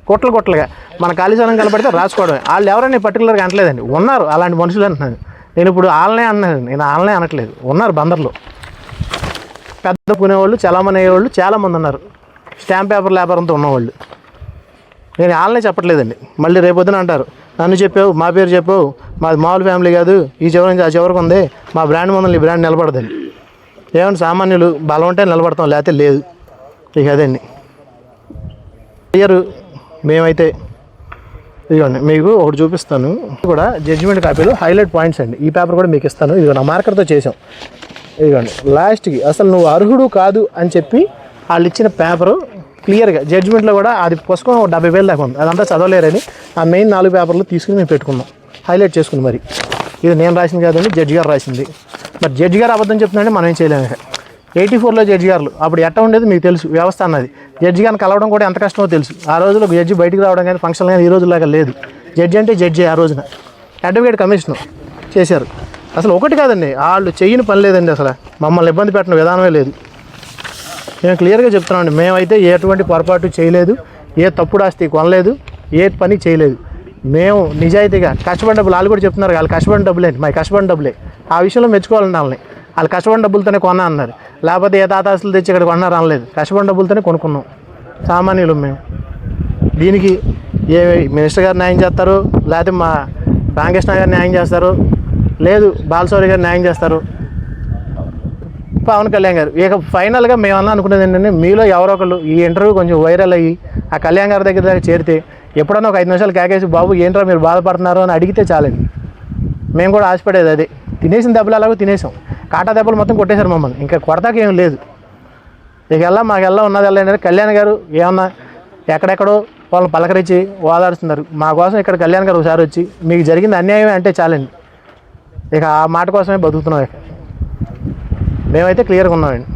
కొట్లుగా. మన ఖాళీ స్థలం కనపడితే రాసుకోవడమే. వాళ్ళు ఎవరైనా పర్టికులర్గా అనట్లేదండి, ఉన్నారు అలాంటి మనుషులు అంటున్నాను. నేను ఇప్పుడు వాళ్ళనే అన్నాను, నేను వాళ్ళనే అనట్లేదు, ఉన్నారు బందర్లో పెద్ద కొనేవాళ్ళు, చలామణి అయ్యేవాళ్ళు చాలామంది ఉన్నారు, స్టాంప్ పేపర్ వ్యాపారంతో ఉన్నవాళ్ళు. నేను వాళ్ళనే చెప్పట్లేదండి. మళ్ళీ రేపొద్దున అంటారు, నన్ను చెప్పావు, మా పేరు చెప్పావు, మాది మామూలు ఫ్యామిలీ కాదు, ఈ చివరి నుంచి ఆ చివరికి ఉంది, మా బ్రాండ్ ముందు ఈ బ్రాండ్ నిలబడదండి. ఏమన్నా సామాన్యులు బలం ఉంటే నిలబడతాం, లేకపోతే లేదు. ఇక అదండి మేమైతే ఇదిగోండి మీకు ఒకటి చూపిస్తాను, కూడా జడ్జిమెంట్ కాపీలో హైలైట్ పాయింట్స్ అండి. ఈ పేపర్ కూడా మీకు ఇస్తాను, ఇదిగో నా మార్కర్తో చేసాం. ఇదిగోండి లాస్ట్కి అసలు నువ్వు అర్హుడు కాదు అని చెప్పి వాళ్ళు ఇచ్చిన పేపరు క్లియర్గా జడ్జిమెంట్లో కూడా అది పుస్తకం 70,000 దాకా ఉంది, అదంతా చదవలేరని ఆ మెయిన్ 4 పేపర్లు తీసుకుని మేము పెట్టుకున్నాం, హైలైట్ చేసుకుని. మరి ఇది నేను రాసింది కాదండి, జడ్జి గారు రాసింది. మరి జడ్జి గారు అబద్ధం చెప్తున్నాంటే మనం ఏం చేయలేము. 84లో జడ్జి గారు అప్పుడు ఎట్ట ఉండేది మీకు తెలుసు, వ్యవస్థ అన్నది. జడ్జి గారిని కలవడం కూడా ఎంత కష్టమో తెలుసు. ఆ రోజుల్లో జడ్జి బయటికి రావడం కానీ ఫంక్షన్ కానీ ఈ రోజులాగా లేదు. జడ్జి అంటే జడ్జి, ఆ రోజున అడ్వకేట్ కమిషనర్ చేశారు. అసలు ఒకటి కాదండి, వాళ్ళు చెయ్యని పని లేదండి, అసలు మమ్మల్ని ఇబ్బంది పెట్టిన విధానమే లేదు. మేము క్లియర్గా చెప్తున్నామండి, మేమైతే ఎటువంటి పొరపాటు చేయలేదు, ఏ తప్పుడు ఆస్తి కొనలేదు, ఏ పని చేయలేదు. మేము నిజాయితీగా కష్టపడిన డబ్బులు, వాళ్ళు కూడా చెప్తున్నారు వాళ్ళు కష్టపడిన డబ్బులే, మా కష్టపడిన డబ్బులే. ఆ విషయంలో మెచ్చుకోవాలండి వాళ్ళని. వాళ్ళు కష్టపడిన డబ్బులతోనే కొన్నా అన్నారు, లేకపోతే ఏ తాతాస్తులు తెచ్చి ఇక్కడ కొన్నారు అనలేదు. కష్టపడిన డబ్బులతోనే కొనుక్కున్నాం, సామాన్యులు మేము. దీనికి ఏ మినిస్టర్ గారు న్యాయం చేస్తారు, లేకపోతే మా రామకృష్ణ గారు న్యాయం చేస్తారు, లేదు బాలశౌరి గారు న్యాయం చేస్తారు, పవన్ కళ్యాణ్ గారు. ఇక ఫైనల్గా మేమన్నా అనుకునేది ఏంటంటే, మీలో ఎవరో ఒకళ్ళు ఈ ఇంటర్వ్యూ కొంచెం వైరల్ అయ్యి ఆ కళ్యాణ్ గారి దగ్గర చేరితే ఎప్పుడన్నా ఒక 5 నిమిషాలు కేకేసి బాబు ఏంట్రా మీరు బాధపడుతున్నారు అని అడిగితే చాలండి. మేము కూడా ఆశపడేది అదే. తినేసిన దెబ్బలు అలాగో తినేసాం, కాటా దెబ్బలు మొత్తం కొట్టేశారు మమ్మల్ని, ఇంకా కొడతాకి ఏం లేదు. ఇక మాకెల్లా ఉన్నది ఏంటంటే కళ్యాణ్ గారు ఏమన్నా ఎక్కడెక్కడో వాళ్ళని పలకరించి ఓదారుస్తున్నారు, మా కోసం ఇక్కడ కళ్యాణ్ గారు ఒకసారి వచ్చి మీకు జరిగింది అన్యాయమే అంటే చాలండి. ఇక ఆ మాట కోసమే బతుకుతున్నాం. ఇక మేమైతే క్లియర్గా ఉన్నామండి.